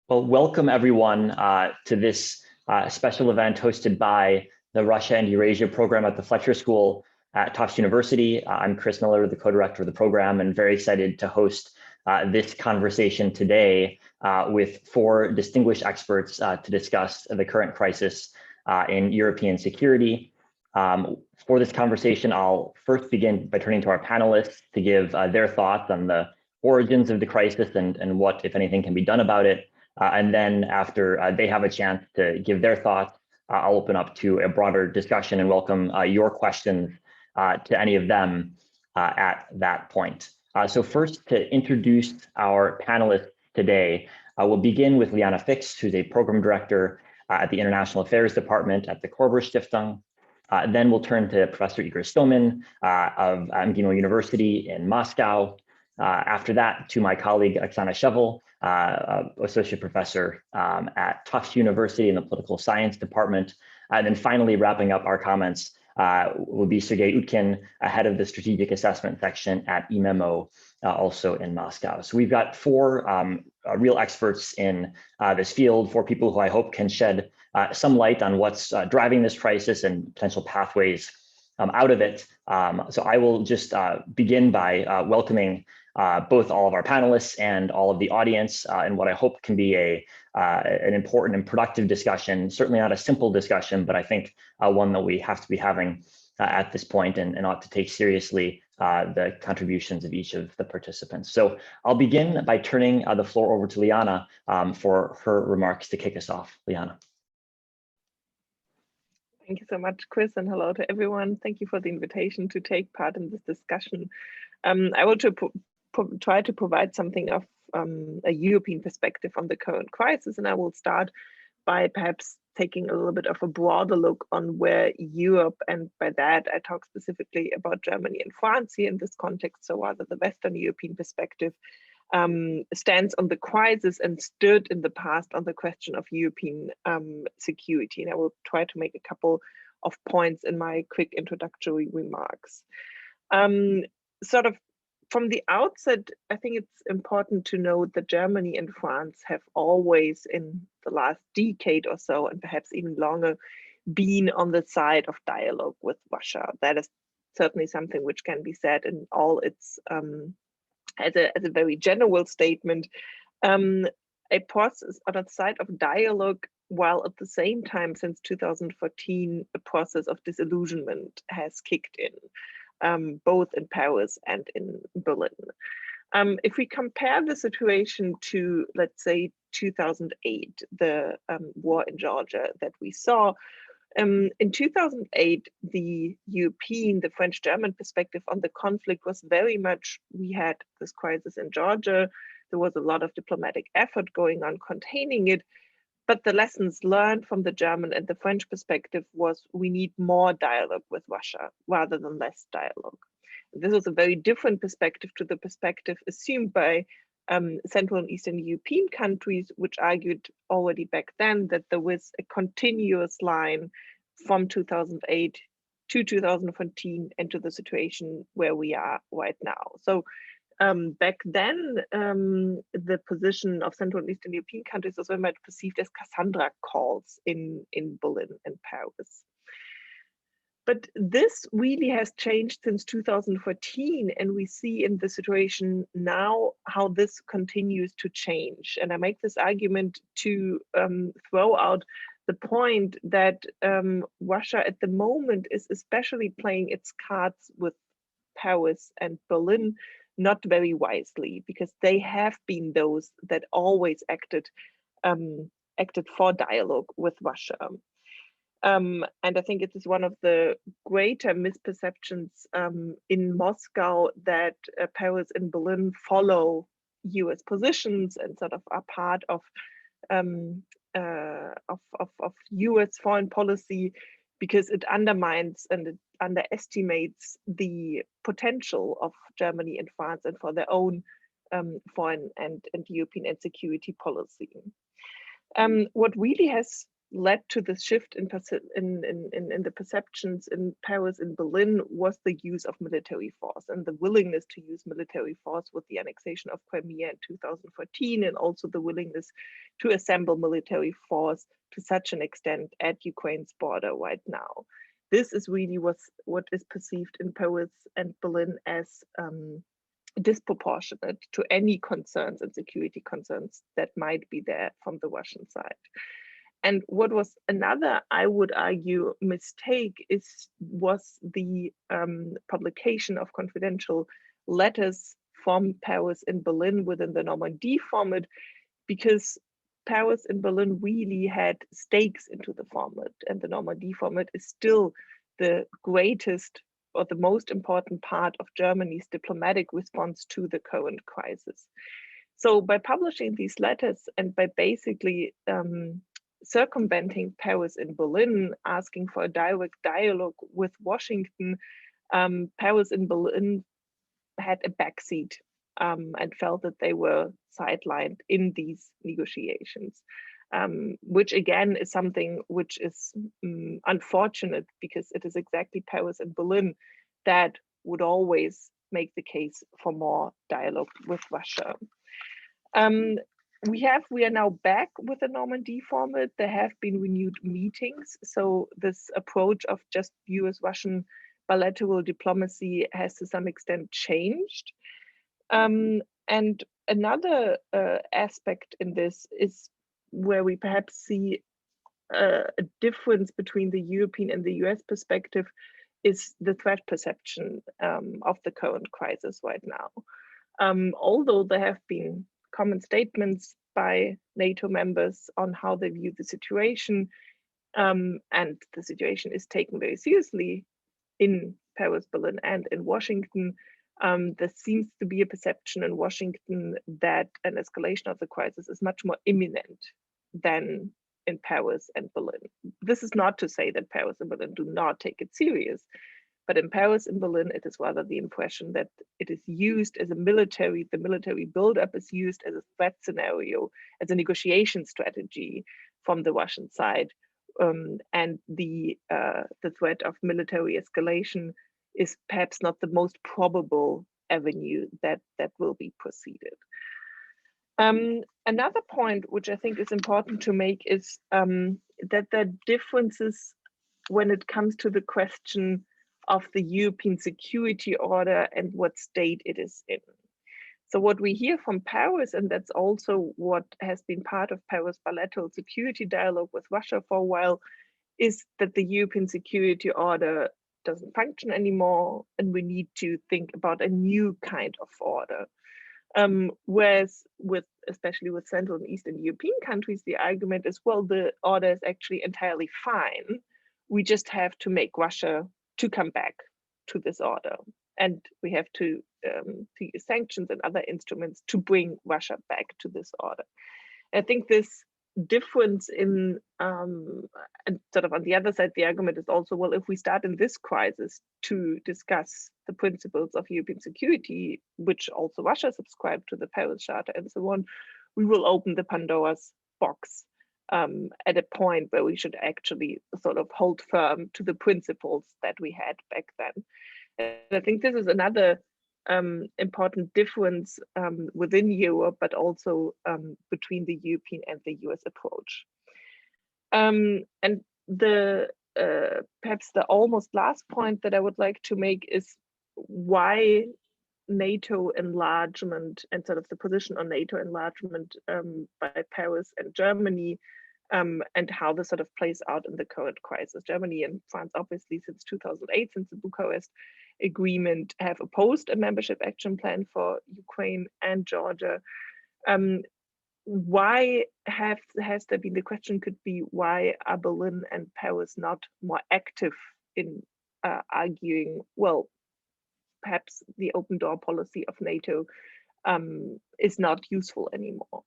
Well, welcome everyone to this special event hosted by the Russia and Eurasia Program at the Fletcher School at Tufts University. I'm Chris Miller, the co-director of the program, and very excited to host this conversation today with four distinguished experts to discuss the current crisis in European security. For this conversation, I'll first begin by turning to our panelists to give their thoughts on the origins of the crisis and what, if anything, can be done about it. And then after they have a chance to give their thoughts, I'll open up to a broader discussion and welcome your questions to any of them at that point. So first, to introduce our panelists today, we'll begin with Liana Fix, who's a program director at the International Affairs Department at the Korber Stiftung. Then we'll turn to Professor Igor Stomin of MGIMO University in Moscow. After that, to my colleague Oksana Shevel, associate professor at Tufts University in the Political Science Department. And then finally, wrapping up our comments will be Sergei Utkin, head of the Strategic Assessment Section at IMEMO, also in Moscow. So we've got four real experts in this field, four people who I hope can shed some light on what's driving this crisis and potential pathways out of it. So I will just begin by welcoming both all of our panelists and all of the audience in what I hope can be an important and productive discussion. Certainly not a simple discussion, but I think one that we have to be having at this point and ought to take seriously the contributions of each of the participants. So I'll begin by turning the floor over to Liana for her remarks to kick us off. Liana. Thank you so much, Chris, and hello to everyone. Thank you for the invitation to take part in this discussion. I will try to provide something of a European perspective on the current crisis, and I will start by perhaps taking a little bit of a broader look on where Europe, and by that I talk specifically about Germany and France here in this context, so rather the Western European perspective, stands on the crisis and stood in the past on the question of European security. And I will try to make a couple of points in my quick introductory remarks. Sort of from the outset, I think it's important to note that Germany and France have always, in the last decade or so, and perhaps even longer, been on the side of dialogue with Russia. That is certainly something which can be said in all its as a very general statement, a process on the side of dialogue, while at the same time since 2014, a process of disillusionment has kicked in, both in Paris and in Berlin. If we compare the situation to, let's say, 2008, the war in Georgia that we saw, in 2008, the French-German perspective on the conflict was very much, we had this crisis in Georgia, there was a lot of diplomatic effort going on containing it, but the lessons learned from the German and the French perspective was we need more dialogue with Russia rather than less dialogue. This was a very different perspective to the perspective assumed by Central and Eastern European countries, which argued already back then that there was a continuous line from 2008 to 2014 into the situation where we are right now. So back then, the position of Central and Eastern European countries was very much perceived as Cassandra calls in Berlin and Paris. But this really has changed since 2014, and we see in the situation now how this continues to change. And I make this argument to throw out the point that Russia at the moment is especially playing its cards with Paris and Berlin not very wisely, because they have been those that always acted for dialogue with Russia. And I think it is one of the greater misperceptions in Moscow that Paris and Berlin follow US positions and sort of are part of US foreign policy, because it undermines and it underestimates the potential of Germany and France and for their own foreign and European and security policy. What really has led to the shift in the perceptions in Paris and Berlin was the use of military force and the willingness to use military force with the annexation of Crimea in 2014, and also the willingness to assemble military force to such an extent at Ukraine's border right now. This is really what is perceived in Paris and Berlin as disproportionate to any concerns and security concerns that might be there from the Russian side. And what was another, I would argue, mistake was the publication of confidential letters from Paris and Berlin within the Normandy format, because Paris and Berlin really had stakes into the format, and the Normandy format is still the greatest or the most important part of Germany's diplomatic response to the current crisis. So by publishing these letters and by basically circumventing Paris and Berlin, asking for a direct dialogue with Washington, Paris and Berlin had a backseat and felt that they were sidelined in these negotiations, which again is something which is unfortunate, because it is exactly Paris and Berlin that would always make the case for more dialogue with Russia. We are now back with the Normandy format. There have been renewed meetings. So this approach of just US-Russian bilateral diplomacy has to some extent changed. And another aspect in this is where we perhaps see a difference between the European and the US perspective is the threat perception of the current crisis right now. Although there have been common statements by NATO members on how they view the situation, and the situation is taken very seriously in Paris, Berlin, and in Washington, there seems to be a perception in Washington that an escalation of the crisis is much more imminent than in Paris and Berlin. This is not to say that Paris and Berlin do not take it serious, but in Paris and Berlin, it is rather the impression that it is used as the military buildup is used as a threat scenario, as a negotiation strategy from the Russian side. And the threat of military escalation is perhaps not the most probable avenue that will be proceeded. Another point which I think is important to make is that there are differences when it comes to the question of the European security order and what state it is in. So what we hear from Paris, and that's also what has been part of Paris' bilateral security dialogue with Russia for a while, is that the European security order doesn't function anymore, and we need to think about a new kind of order. Whereas especially with Central and Eastern European countries, the argument is, well, the order is actually entirely fine. We just have to make Russia to come back to this order. And we have to use sanctions and other instruments to bring Russia back to this order. I think this difference in, and sort of on the other side, the argument is also, well, if we start in this crisis to discuss the principles of European security, which also Russia subscribed to, the Paris Charter and so on, we will open the Pandora's box at a point where we should actually sort of hold firm to the principles that we had back then. And I think this is another important difference within Europe, but also between the European and the US approach. And the perhaps the almost last point that I would like to make is why NATO enlargement and sort of the position on NATO enlargement by Paris and Germany, and how this sort of plays out in the current crisis. Germany and France, obviously, since 2008, since the Bucharest Agreement, have opposed a membership action plan for Ukraine and Georgia. Why has there been, the question could be, why are Berlin and Paris not more active in arguing, well, perhaps the open door policy of NATO is not useful anymore?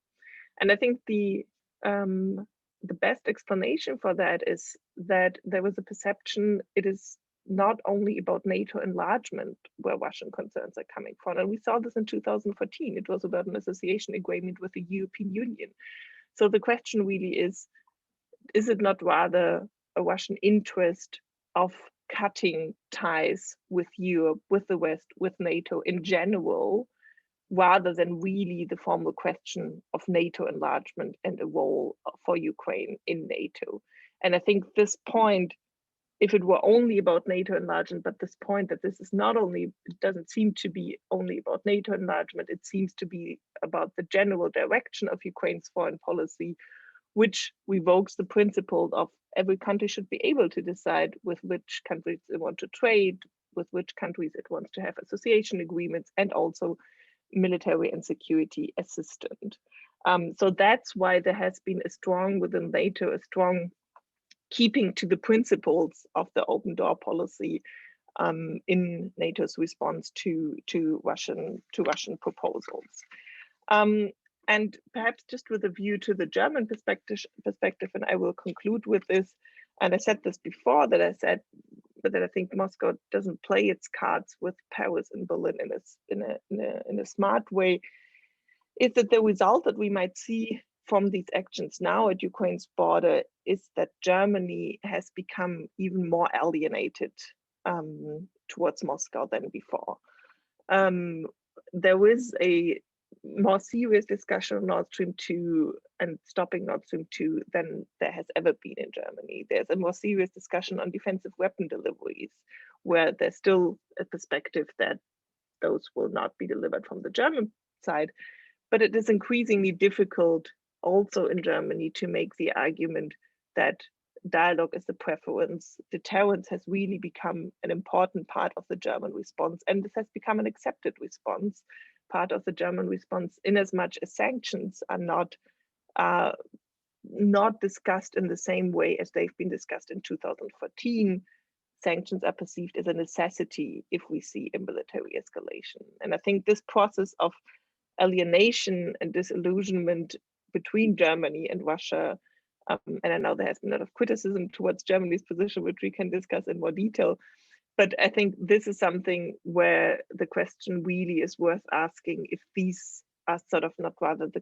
And I think the best explanation for that is that there was a perception it is not only about NATO enlargement where Russian concerns are coming from. And we saw this in 2014. It was about an association agreement with the European Union. So the question really is, is it not rather a Russian interest of cutting ties with Europe, with the West, with NATO in general, rather than really the formal question of NATO enlargement and a role for Ukraine in NATO? And I think this point, if it were only about NATO enlargement, but this point that this is not only, it doesn't seem to be only about NATO enlargement, it seems to be about the general direction of Ukraine's foreign policy, which revokes the principle of every country should be able to decide with which countries it wants to trade, with which countries it wants to have association agreements, and also military and security assistance. So that's why there has been a strong, within NATO, a strong keeping to the principles of the open door policy in NATO's response to Russian proposals. And perhaps just with a view to the German perspective, and I will conclude with this, and I said this before, that I think Moscow doesn't play its cards with Paris and Berlin in a smart way, is that the result that we might see from these actions now at Ukraine's border is that Germany has become even more alienated towards Moscow than before. There is a more serious discussion on Nord Stream 2 and stopping Nord Stream 2 than there has ever been in Germany. There's a more serious discussion on defensive weapon deliveries, where there's still a perspective that those will not be delivered from the German side. But it is increasingly difficult also in Germany to make the argument that dialogue is the preference. Deterrence has really become an important part of the German response, and this has become an accepted response, part of the German response, in as much as sanctions are not discussed in the same way as they've been discussed in 2014. Sanctions are perceived as a necessity if we see a military escalation. And I think this process of alienation and disillusionment between Germany and Russia, and I know there has been a lot of criticism towards Germany's position, which we can discuss in more detail, but I think this is something where the question really is worth asking, if these are sort of not rather the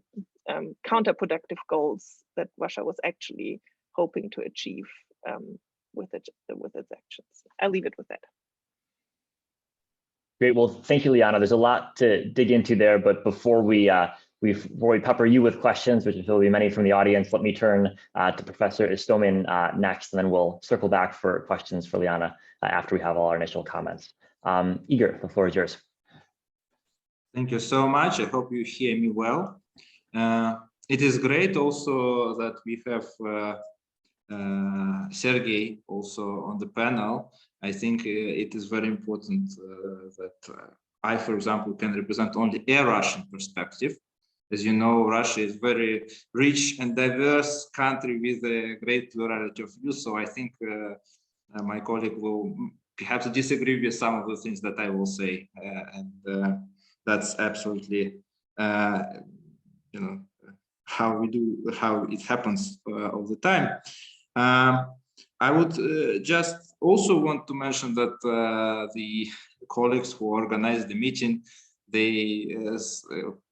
counterproductive goals that Russia was actually hoping to achieve with its actions. I'll leave it with that. Great. Well, thank you, Liana. There's a lot to dig into there, but before we pepper you with questions, which will be many from the audience, let me turn to Professor Istomin next, and then we'll circle back for questions for Liana after we have all our initial comments. Igor, the floor is yours. Thank you so much. I hope you hear me well. It is great also that we have Sergey also on the panel. I think it is very important that I, for example, can represent only a Russian perspective. As you know, Russia is very rich and diverse country with a great plurality of views. So I think my colleague will perhaps disagree with some of the things that I will say, and that's absolutely, you know, how it happens all the time. I would just also want to mention that the colleagues who organized the meeting, they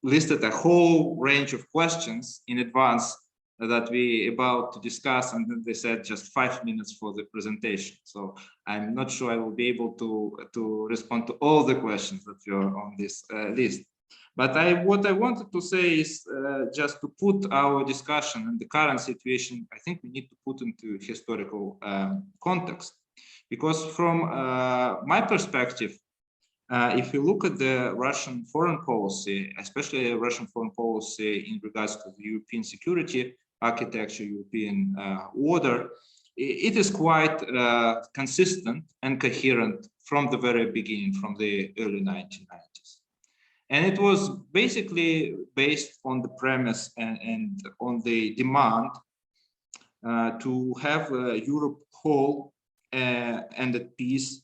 listed a whole range of questions in advance that we about to discuss, and then they said just 5 minutes for the presentation. So I'm not sure I will be able to respond to all the questions that you're on this list. But what I wanted to say is just to put our discussion and the current situation, I think we need to put into historical context. Because from my perspective, if you look at the Russian foreign policy, especially Russian foreign policy in regards to the European security architecture, European order, it is quite consistent and coherent from the very beginning, from the early 1990s. And it was basically based on the premise and on the demand to have Europe whole and at peace.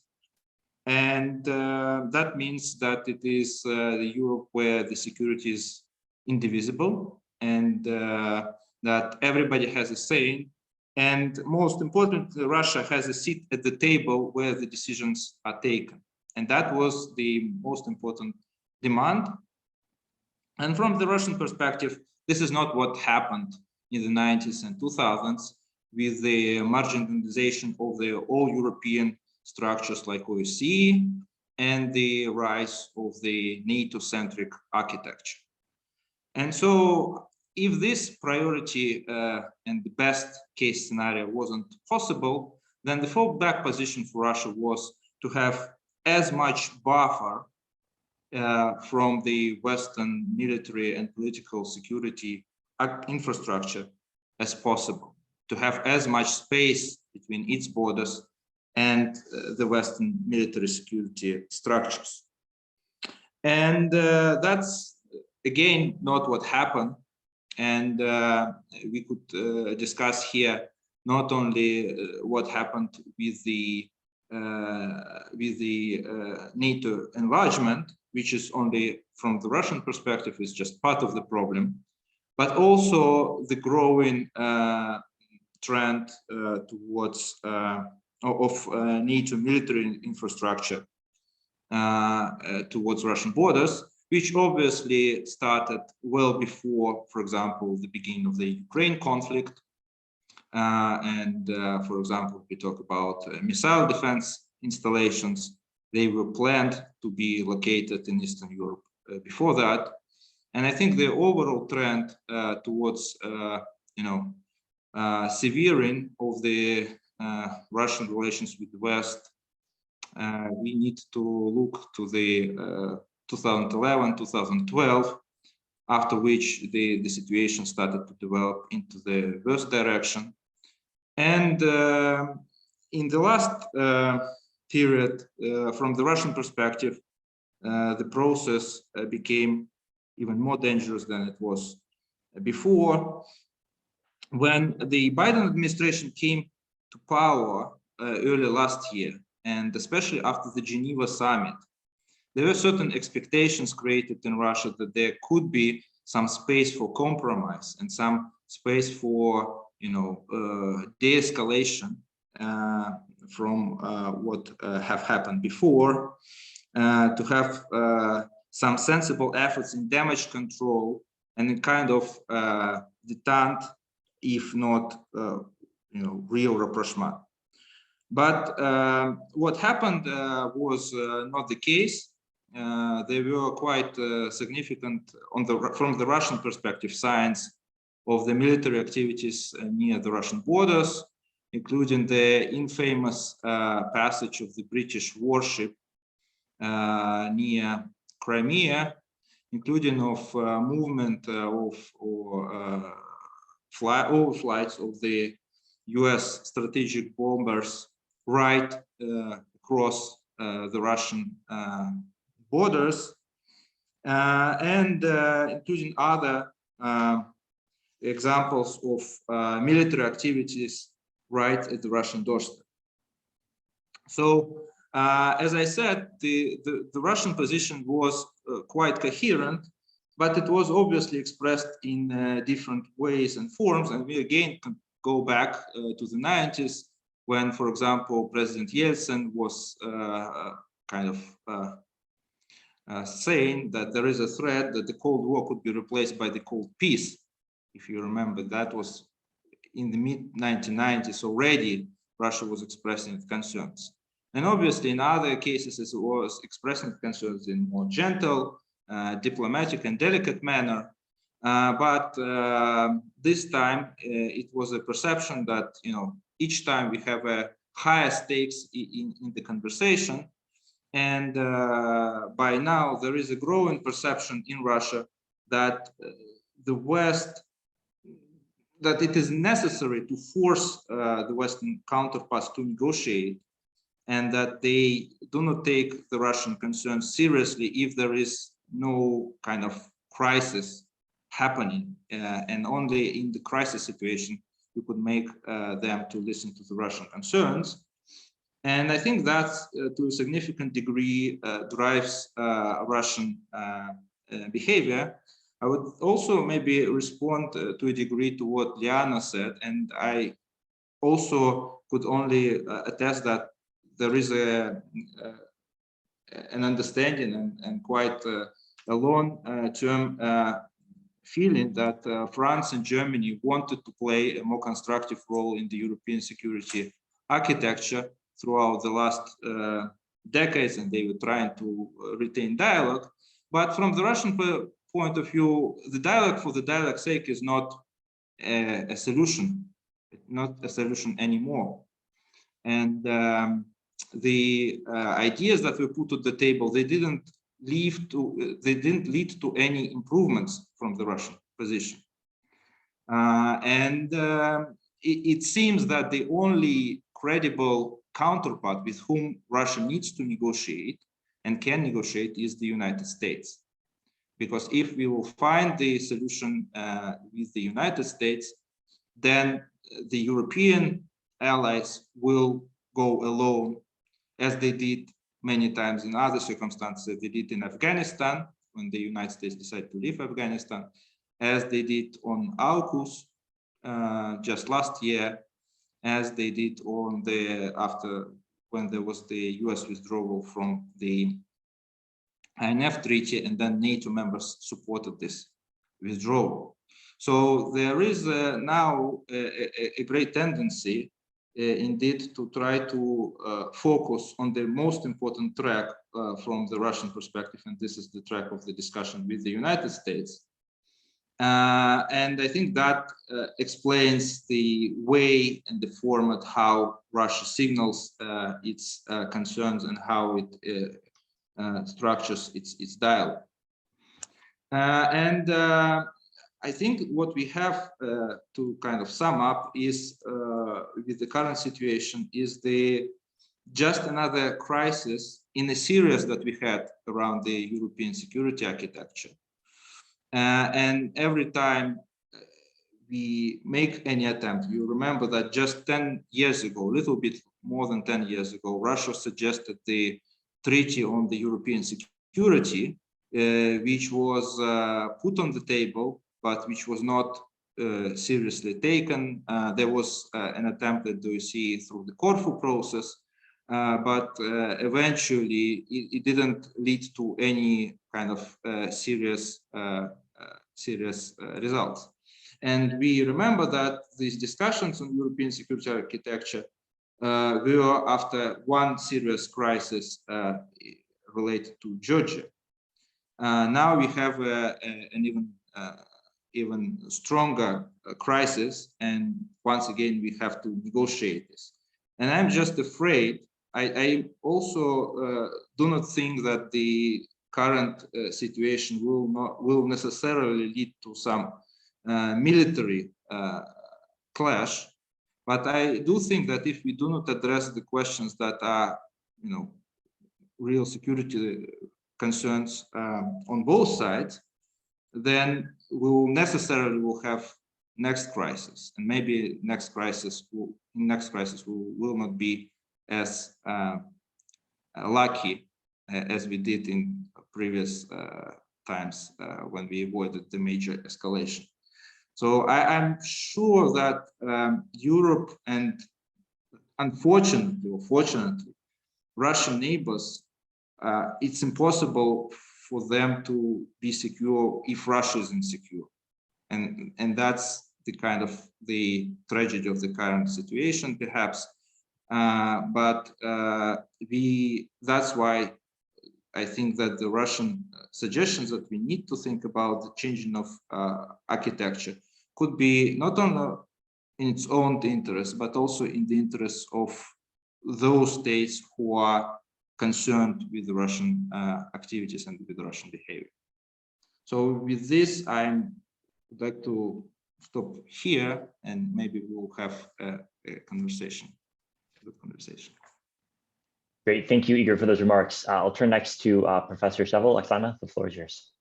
And that means that it is the Europe where the security is indivisible, and that everybody has a say. And most importantly, Russia has a seat at the table where the decisions are taken. And that was the most important demand. And from the Russian perspective, this is not what happened in the 90s and 2000s. with the marginalization of the all-European structures like OSCE and the rise of the NATO-centric architecture. And so if this priority and the best case scenario wasn't possible, then the fallback position for Russia was to have as much buffer from the Western military and political security infrastructure as possible, to have as much space between its borders and the Western military security structures. And that's, again, not what happened. And we could discuss here not only what happened with the NATO enlargement, which is only from the Russian perspective is just part of the problem, but also the growing trend towards NATO military infrastructure towards Russian borders, which obviously started well before, for example, the beginning of the Ukraine conflict. For example, we talk about missile defense installations. They were planned to be located in Eastern Europe before that. And I think the overall trend towards, severing of the Russian relations with the West, we need to look to the 2011, 2012, after which the situation started to develop into the worst direction. And in the last period, from the Russian perspective, the process became even more dangerous than it was before. When the Biden administration came to power early last year, and especially after the Geneva summit, there were certain expectations created in Russia that there could be some space for compromise and some space for, de-escalation from what have happened before, to have some sensible efforts in damage control and in kind of detente, if not, real rapprochement. But what happened was not the case. There were quite significant, from the Russian perspective, signs of the military activities near the Russian borders, including the infamous passage of the British warship near Crimea, including of movement of overflights of the US strategic bombers right across the Russian borders, and including other examples of military activities right at the Russian doorstep. So, as I said, the Russian position was quite coherent, but it was obviously expressed in different ways and forms. And we again can go back to the 90s, when, for example, President Yeltsin was kind of saying that there is a threat that the Cold War could be replaced by the Cold Peace. If you remember, that was in the mid-1990s already. Russia was expressing its concerns. And obviously, in other cases, it was expressing concerns in more gentle, diplomatic and delicate manner. But this time, it was a perception that, each time we have a higher stakes in the conversation. And by now, there is a growing perception in Russia that the West, that it is necessary to force the Western counterparts to negotiate, and that they do not take the Russian concerns seriously if there is no kind of crisis happening. And only in the crisis situation, you could make them to listen to the Russian concerns. And I think that to a significant degree drives Russian behavior. I would also maybe respond to a degree to what Liana said, and I also could only attest that there is an understanding and quite a long-term feeling that France and Germany wanted to play a more constructive role in the European security architecture throughout the last decades, and they were trying to retain dialogue. But from the Russian point of view, the dialogue for the dialogue's sake is not a solution, not a solution anymore. And the ideas that were put on the table, they didn't lead to any improvements from the Russian position. It seems that the only credible counterpart with whom Russia needs to negotiate and can negotiate is the United States. Because if we will find the solution with the United States, then the European allies will go alone, as they did many times in other circumstances. They did in Afghanistan, when the United States decided to leave Afghanistan, as they did on AUKUS just last year, as they did on when there was the US withdrawal from the INF treaty, and then NATO members supported this withdrawal. So there is now a great tendency indeed to try to focus on the most important track from the Russian perspective, and this is the track of the discussion with the United States. And I think that explains the way and the format how Russia signals its concerns and how it structures its dialogue. I think what we have to kind of sum up is, with the current situation, is just another crisis in a series that we had around the European security architecture. And every time we make any attempt, you remember that just 10 years ago, a little bit more than 10 years ago, Russia suggested the Treaty on the European Security, which was put on the table, but which was not seriously taken. There was an attempt at the OSCE through the Corfu process, but eventually it didn't lead to any kind of serious results. And we remember that these discussions on European security architecture were after one serious crisis related to Georgia. Now we have an even stronger crisis, and once again we have to negotiate this. And I'm just afraid, I also do not think that the current situation will necessarily lead to some military clash, but I do think that if we do not address the questions that are, real security concerns on both sides, then we will necessarily have next crisis, and maybe next crisis will not be as lucky as we did in previous times when we avoided the major escalation. So I'm sure that Europe and, unfortunately or fortunately, Russian neighbors, it's impossible for them to be secure if Russia is insecure, and that's the kind of the tragedy of the current situation, perhaps. But that's why I think that the Russian suggestions that we need to think about the changing of architecture could be not only in its own interest, but also in the interest of those states who are concerned with the Russian activities and with the Russian behavior. So with this, I would like to stop here, and maybe we'll have a conversation. Great, thank you, Igor, for those remarks. I'll turn next to Professor Shevel. Oksana, the floor is yours.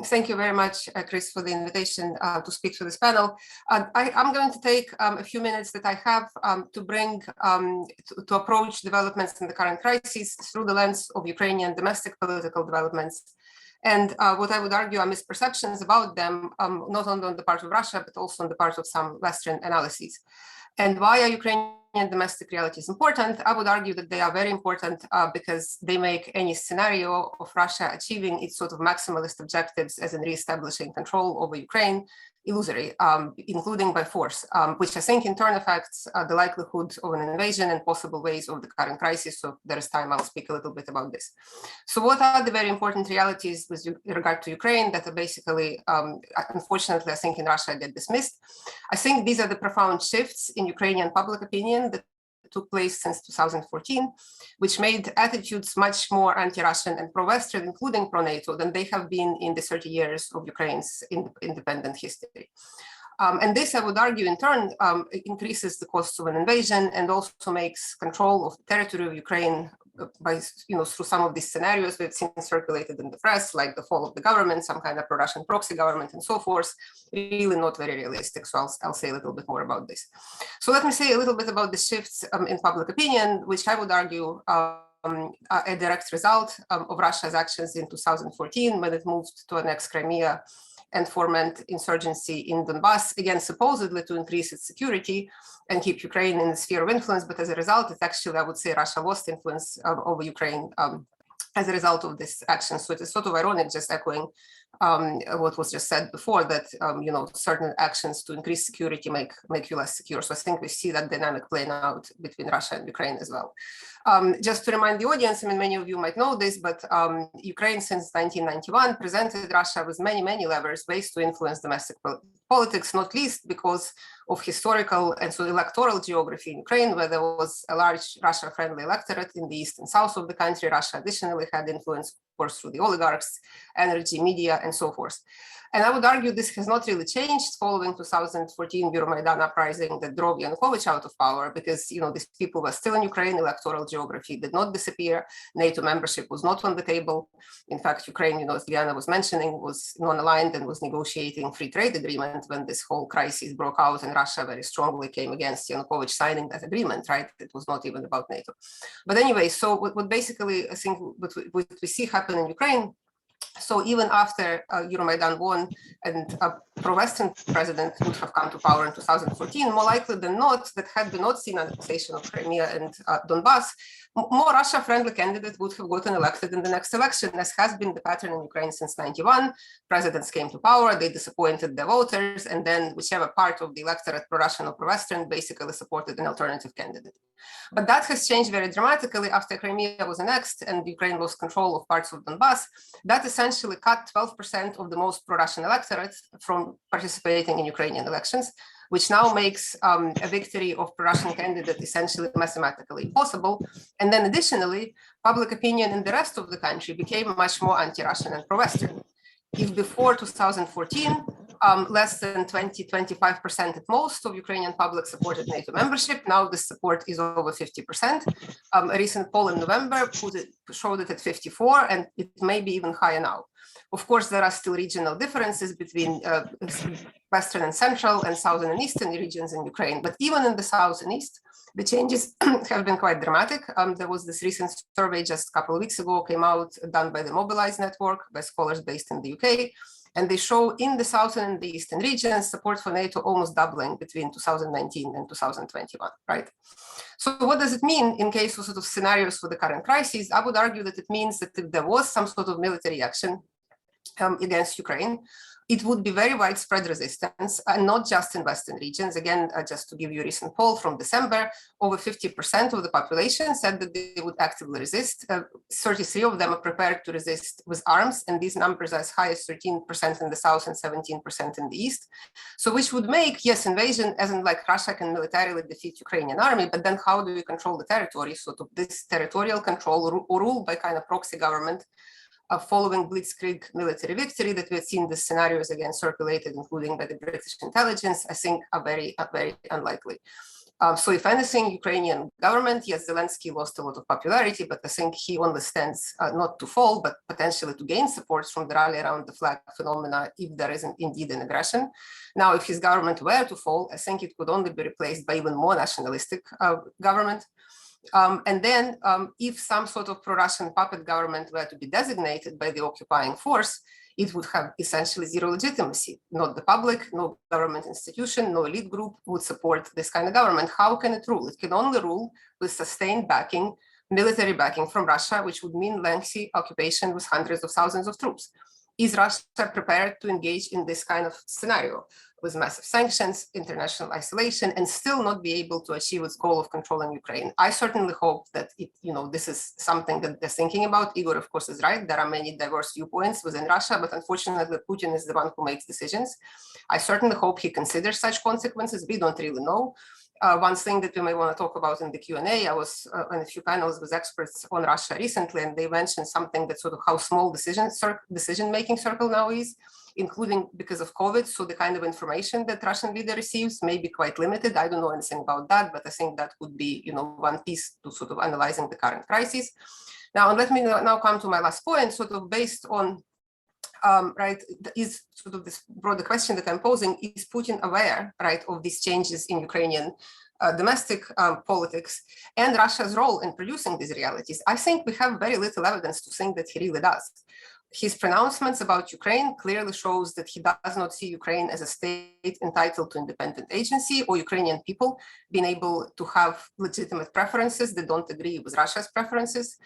Thank you very much, Chris, for the invitation to speak to this panel. I'm going to take a few minutes that I have to bring to approach developments in the current crisis through the lens of Ukrainian domestic political developments. And what I would argue are misperceptions about them, not only on the part of Russia, but also on the part of some Western analyses. And why are Ukrainian domestic realities important? I would argue that they are very important because they make any scenario of Russia achieving its sort of maximalist objectives, as in reestablishing control over Ukraine, illusory, including by force, which I think in turn affects the likelihood of an invasion and possible ways of the current crisis. So there is time, I'll speak a little bit about this. So what are the very important realities with regard to Ukraine that are basically, unfortunately, I think in Russia get dismissed? I think these are the profound shifts in Ukrainian public opinion that took place since 2014, which made attitudes much more anti-Russian and pro-Western, including pro-NATO, than they have been in the 30 years of Ukraine's independent history. And this, I would argue, in turn, increases the costs of an invasion and also makes control of the territory of Ukraine by, through some of these scenarios we've seen circulated in the press, like the fall of the government, some kind of pro-Russian proxy government, and so forth, really not very realistic. So I'll say a little bit more about this. So let me say a little bit about the shifts in public opinion, which I would argue are a direct result of Russia's actions in 2014 when it moved to annex Crimea and foment insurgency in Donbass, again, supposedly to increase its security and keep Ukraine in the sphere of influence. But as a result, it's actually, I would say, Russia lost influence over Ukraine as a result of this action. So it is sort of ironic, just echoing what was just said before, that certain actions to increase security make you less secure. So I think we see that dynamic playing out between Russia and Ukraine as well. Just to remind the audience, I mean, many of you might know this, but Ukraine since 1991 presented Russia with many levers, ways to influence domestic politics, not least because of historical and so electoral geography in Ukraine, where there was a large Russia-friendly electorate in the east and south of the country. Russia additionally had influence, of course, through the oligarchs, energy, media, and so forth. And I would argue this has not really changed following 2014 Euromaidan uprising that drove Yanukovych out of power, because these people were still in Ukraine. Electoral geography did not disappear. NATO membership was not on the table. In fact, Ukraine, as Diana was mentioning, was non-aligned and was negotiating free trade agreement when this whole crisis broke out, and Russia very strongly came against Yanukovych signing that agreement, right? It was not even about NATO. But anyway, so what basically I think what we see happen in Ukraine, so even after Euromaidan won and a pro-Western president would have come to power in 2014, more likely than not, that had we not seen annexation of Crimea and Donbass, more Russia-friendly candidate would have gotten elected in the next election, as has been the pattern in Ukraine since 91. Presidents came to power, they disappointed their voters, and then whichever part of the electorate, pro-Russian or pro-Western, basically supported an alternative candidate. But that has changed very dramatically after Crimea was annexed and Ukraine lost control of parts of Donbass. That essentially cut 12% of the most pro-Russian electorate from participating in Ukrainian elections, which now makes a victory of pro-Russian candidate essentially mathematically impossible. And then additionally, public opinion in the rest of the country became much more anti-Russian and pro-Western. If before 2014, less than 20-25% at most of Ukrainian public supported NATO membership, now this support is over 50%. A recent poll in November showed it at 54%, and it may be even higher now. Of course, there are still regional differences between Western and Central and Southern and Eastern regions in Ukraine. But even in the South and East, the changes have been quite dramatic. There was this recent survey just a couple of weeks ago, came out, done by the Mobilize Network, by scholars based in the UK. And they show in the Southern and the Eastern regions, support for NATO almost doubling between 2019 and 2021, right? So what does it mean in case of sort of scenarios for the current crisis? I would argue that it means that if there was some sort of military action against Ukraine, it would be very widespread resistance, and not just in Western regions. Again, just to give you a recent poll from December, over 50% of the population said that they would actively resist. 33 of them are prepared to resist with arms, and these numbers are as high as 13% in the South and 17% in the East. So which would make, yes, invasion, as in like Russia can militarily defeat Ukrainian army, but then how do you control the territory? Sort of this territorial control ruled by kind of proxy government, following blitzkrieg military victory that we had seen the scenarios again circulated, including by the British intelligence, I think are very unlikely. So if anything, Ukrainian government, yes, Zelensky lost a lot of popularity, but I think he only stands not to fall, but potentially to gain support from the rally around the flag phenomena if there is indeed an aggression. Now, if his government were to fall, I think it could only be replaced by even more nationalistic government. And then if some sort of pro-Russian puppet government were to be designated by the occupying force, it would have essentially zero legitimacy. Not the public, no government institution, no elite group would support this kind of government. How can it rule? It can only rule with sustained backing, military backing from Russia, which would mean lengthy occupation with hundreds of thousands of troops. Is Russia prepared to engage in this kind of scenario with massive sanctions, international isolation, and still not be able to achieve its goal of controlling Ukraine? I certainly hope that this is something that they're thinking about. Igor, of course, is right. There are many diverse viewpoints within Russia, but unfortunately, Putin is the one who makes decisions. I certainly hope he considers such consequences. We don't really know. One thing that we may want to talk about in the Q&A, I was on a few panels with experts on Russia recently, and they mentioned something that sort of how small decision-making circle now is, including because of COVID. So the kind of information that Russian leader receives may be quite limited. I don't know anything about that, but I think that would be, one piece to sort of analyzing the current crisis. Now, and let me now come to my last point, sort of based on is sort of this broader question that I'm posing, is Putin aware, of these changes in Ukrainian domestic politics and Russia's role in producing these realities? I think we have very little evidence to think that he really does. His pronouncements about Ukraine clearly shows that he does not see Ukraine as a state entitled to independent agency or Ukrainian people being able to have legitimate preferences that don't agree with Russia's preferences.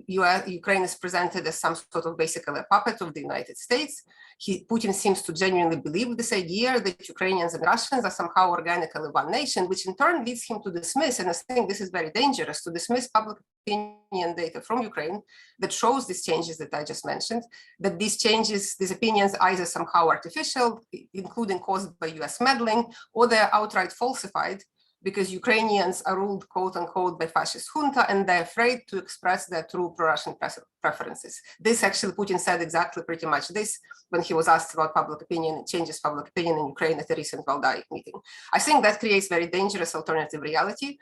Ukraine is presented as some sort of basically a puppet of the United States. Putin seems to genuinely believe this idea that Ukrainians and Russians are somehow organically one nation, which in turn leads him to dismiss, and I think this is very dangerous, to dismiss public opinion data from Ukraine that shows these changes that I just mentioned, that these changes, these opinions either somehow artificial, including caused by US meddling, or they're outright falsified because Ukrainians are ruled, quote unquote, by fascist junta, and they're afraid to express their true pro-Russian preferences. This actually, Putin said exactly pretty much this when he was asked about public opinion, changes public opinion in Ukraine at a recent Valdai meeting. I think that creates very dangerous alternative reality.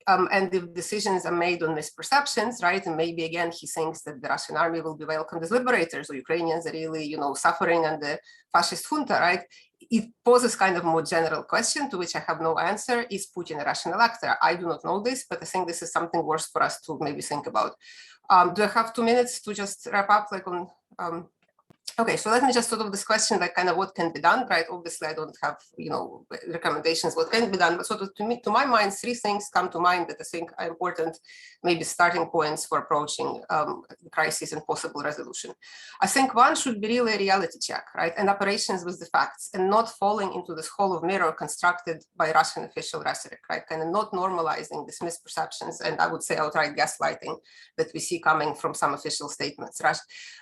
And if decisions are made on misperceptions, and maybe again, he thinks that the Russian army will be welcomed as liberators, or Ukrainians are really, suffering under fascist junta, it poses kind of more general question to which I have no answer. Is Putin a rational actor? I do not know this, but I think this is something worse for us to maybe think about. Do I have 2 minutes to just wrap up Okay, so let me just sort of this question, kind of what can be done, Obviously, I don't have, recommendations what can be done, but sort of to my mind, 3 things come to mind that I think are important, maybe starting points for approaching the crisis and possible resolution. I think one should be really a reality check, and operations with the facts, and not falling into this hole of mirror constructed by Russian official rhetoric, kind of not normalizing these misperceptions, and I would say outright gaslighting that we see coming from some official statements.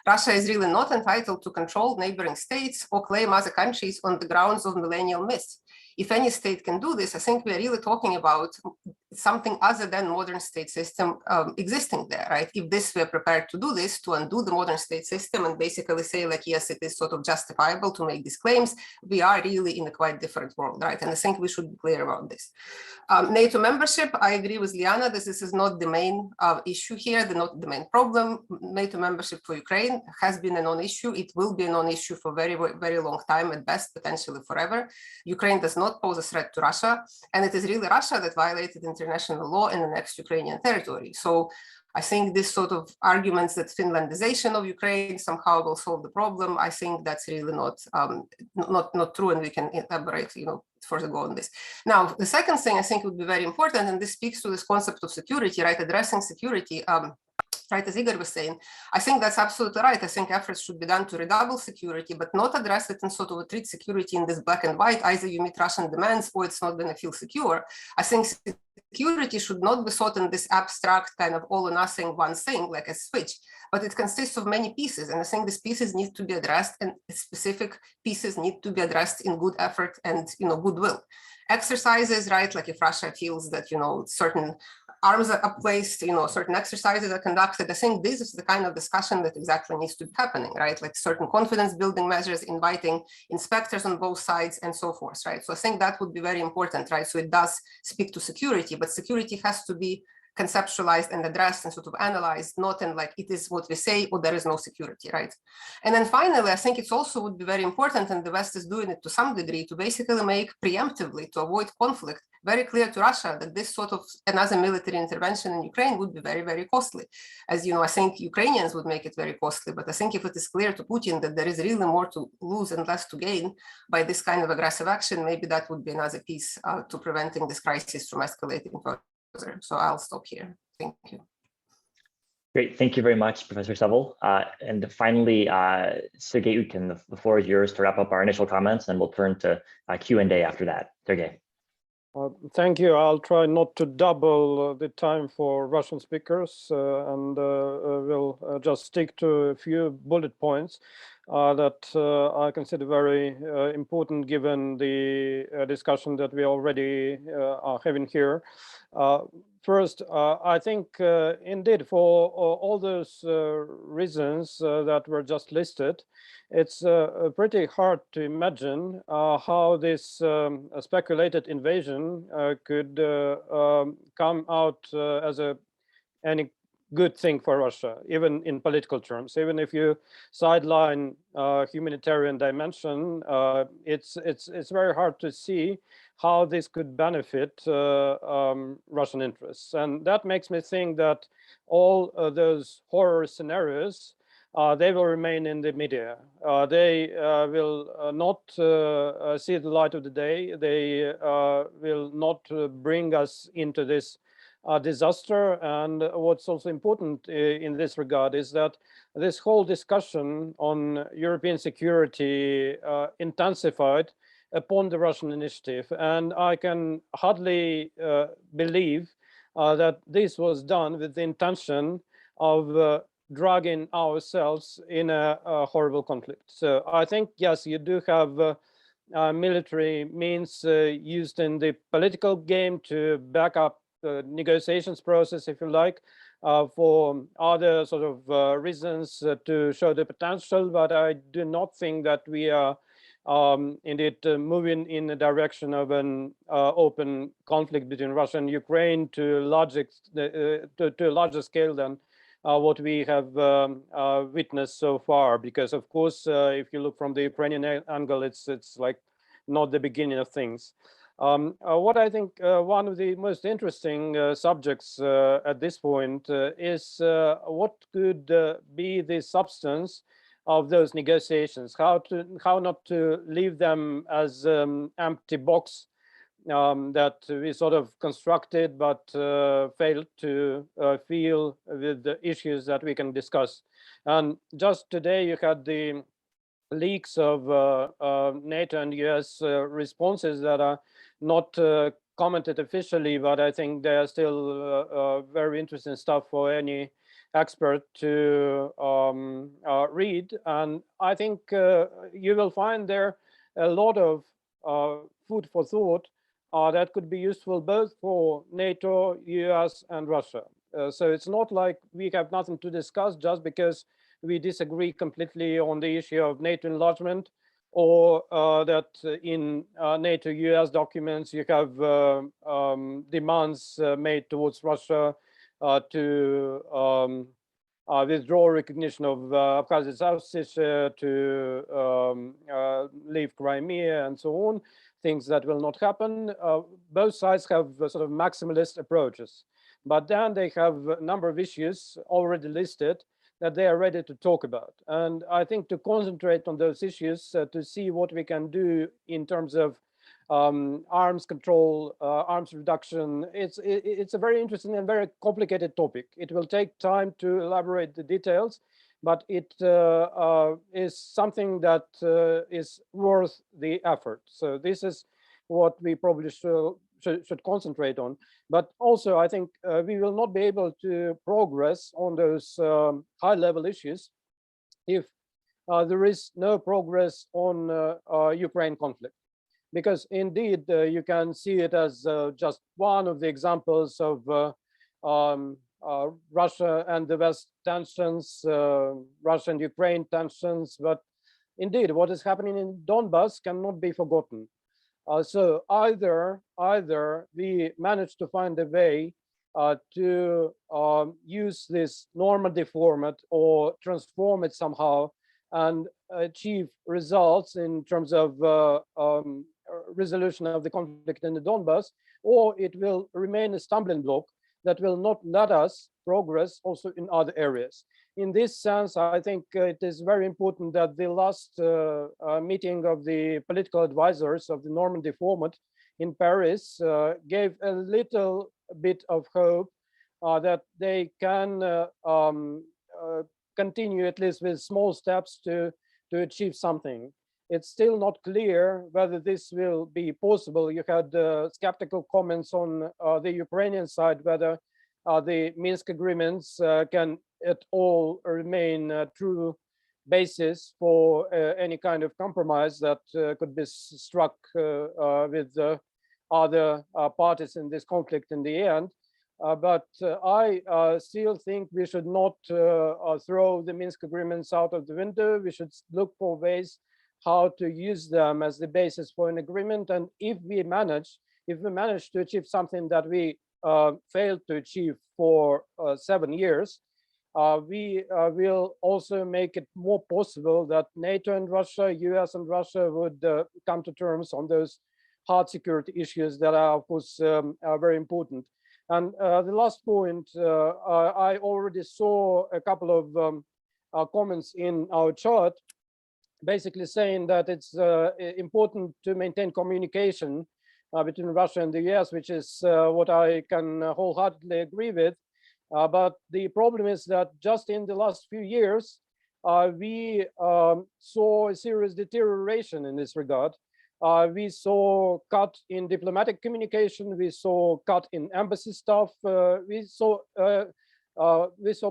Russia is really not entitled to control neighboring states or claim other countries on the grounds of millennial myths. If any state can do this, I think we're really talking about something other than modern state system existing there, If this were prepared to do this, to undo the modern state system and basically say yes, it is sort of justifiable to make these claims, we are really in a quite different world, And I think we should be clear about this. NATO membership, I agree with Liana, this is not the main issue here, not the main problem. NATO membership for Ukraine has been a non-issue. It will be a non-issue for very, very long time, at best, potentially forever. Ukraine does not pose a threat to Russia, and it is really Russia that violated international law and annexed Ukrainian territory. So I think this sort of arguments that Finlandization of Ukraine somehow will solve the problem, I think that's really not true, and we can elaborate, further go on this. Now, the second thing I think would be very important, and this speaks to this concept of security, addressing security. As Igor was saying, I think that's absolutely right. I think efforts should be done to redouble security, but not address it and sort of treat security in this black and white. Either you meet Russian demands or it's not going to feel secure. I think security should not be sought in this abstract kind of all or nothing one thing, like a switch, but it consists of many pieces. And I think these pieces need to be addressed, and specific pieces need to be addressed in good effort and, goodwill. Exercises, like if Russia feels that, certain arms are placed, certain exercises are conducted. I think this is the kind of discussion that exactly needs to be happening, like certain confidence building measures, inviting inspectors on both sides and so forth, So I think that would be very important, So it does speak to security, but security has to be conceptualized and addressed and sort of analyzed, not in like it is what we say or there is no security, right? And then finally, I think it's also would be very important, and the West is doing it to some degree, to basically make preemptively, to avoid conflict, very clear to Russia that this sort of another military intervention in Ukraine would be very, very costly. As you know, I think Ukrainians would make it very costly, but I think if it is clear to Putin that there is really more to lose and less to gain by this kind of aggressive action, maybe that would be another piece to preventing this crisis from escalating further. So I'll stop here. Thank you. Great, thank you very much, Professor Sevel. And finally, Sergey Utkin, the floor is yours to wrap up our initial comments, and we'll turn to Q&A after that. Sergey. Thank you. I'll try not to double the time for Russian speakers, and we'll just stick to a few bullet points that I consider very important given the discussion that we already are having here. First, I think indeed for all those reasons that were just listed, it's pretty hard to imagine how this speculated invasion could come out as any good thing for Russia, even in political terms. Even if you sideline humanitarian dimension, it's very hard to see how this could benefit Russian interests. And that makes me think that all those horror scenarios, they will remain in the media. They will not see the light of the day. They will not bring us into this disaster. And what's also important in this regard is that this whole discussion on European security intensified upon the Russian initiative. And I can hardly believe that this was done with the intention of dragging ourselves in a horrible conflict. So I think, yes, you do have military means used in the political game to back up the negotiations process, if you like, for other sort of reasons to show the potential, but I do not think that we are indeed moving in the direction of an open conflict between Russia and Ukraine to a larger scale than what we have witnessed so far. Because of course, if you look from the Ukrainian angle, it's like not the beginning of things. What I think one of the most interesting subjects at this point is what could be the substance of those negotiations, how not to leave them as empty box that we sort of constructed but failed to fill with the issues that we can discuss. And just today you had the leaks of NATO and US responses that are not commented officially, but I think they are still very interesting stuff for any expert to read. And I think you will find there a lot of food for thought that could be useful both for NATO, US, and Russia. So it's not like we have nothing to discuss just because we disagree completely on the issue of NATO enlargement, or that in NATO-US documents you have demands made towards Russia to withdraw recognition of Abkhazia, South Ossetia, to leave Crimea, and so on, things that will not happen. Both sides have sort of maximalist approaches, but then they have a number of issues already listed that they are ready to talk about. And I think to concentrate on those issues, to see what we can do in terms of arms control, arms reduction, it's a very interesting and very complicated topic. It will take time to elaborate the details, but it is something that is worth the effort. So this is what we probably should concentrate on. But also, I think we will not be able to progress on those high-level issues if there is no progress on Ukraine conflict. Because indeed, you can see it as just one of the examples of Russia and the West tensions, Russia and Ukraine tensions. But indeed, what is happening in Donbass cannot be forgotten. So either we manage to find a way to use this Normandy format or transform it somehow and achieve results in terms of resolution of the conflict in the Donbass, or it will remain a stumbling block that will not let us progress also in other areas. In this sense, I think it is very important that the last meeting of the political advisors of the Normandy format in Paris gave a little bit of hope that they can continue at least with small steps to achieve something. It's still not clear whether this will be possible. You had skeptical comments on the Ukrainian side, whether the Minsk agreements can at all remain a true basis for any kind of compromise that could be struck with other parties in this conflict in the end. But I still think we should not throw the Minsk agreements out of the window. We should look for ways how to use them as the basis for an agreement. And if we manage to achieve something that we failed to achieve for 7 years, we will also make it more possible that NATO and Russia, US and Russia would come to terms on those hard security issues that are, of course, are very important. And the last point, I already saw a couple of comments in our chart, basically saying that it's important to maintain communication between Russia and the US, which is what I can wholeheartedly agree with. But the problem is that just in the last few years, we saw a serious deterioration in this regard. We saw cut in diplomatic communication. We saw cut in embassy staff. We saw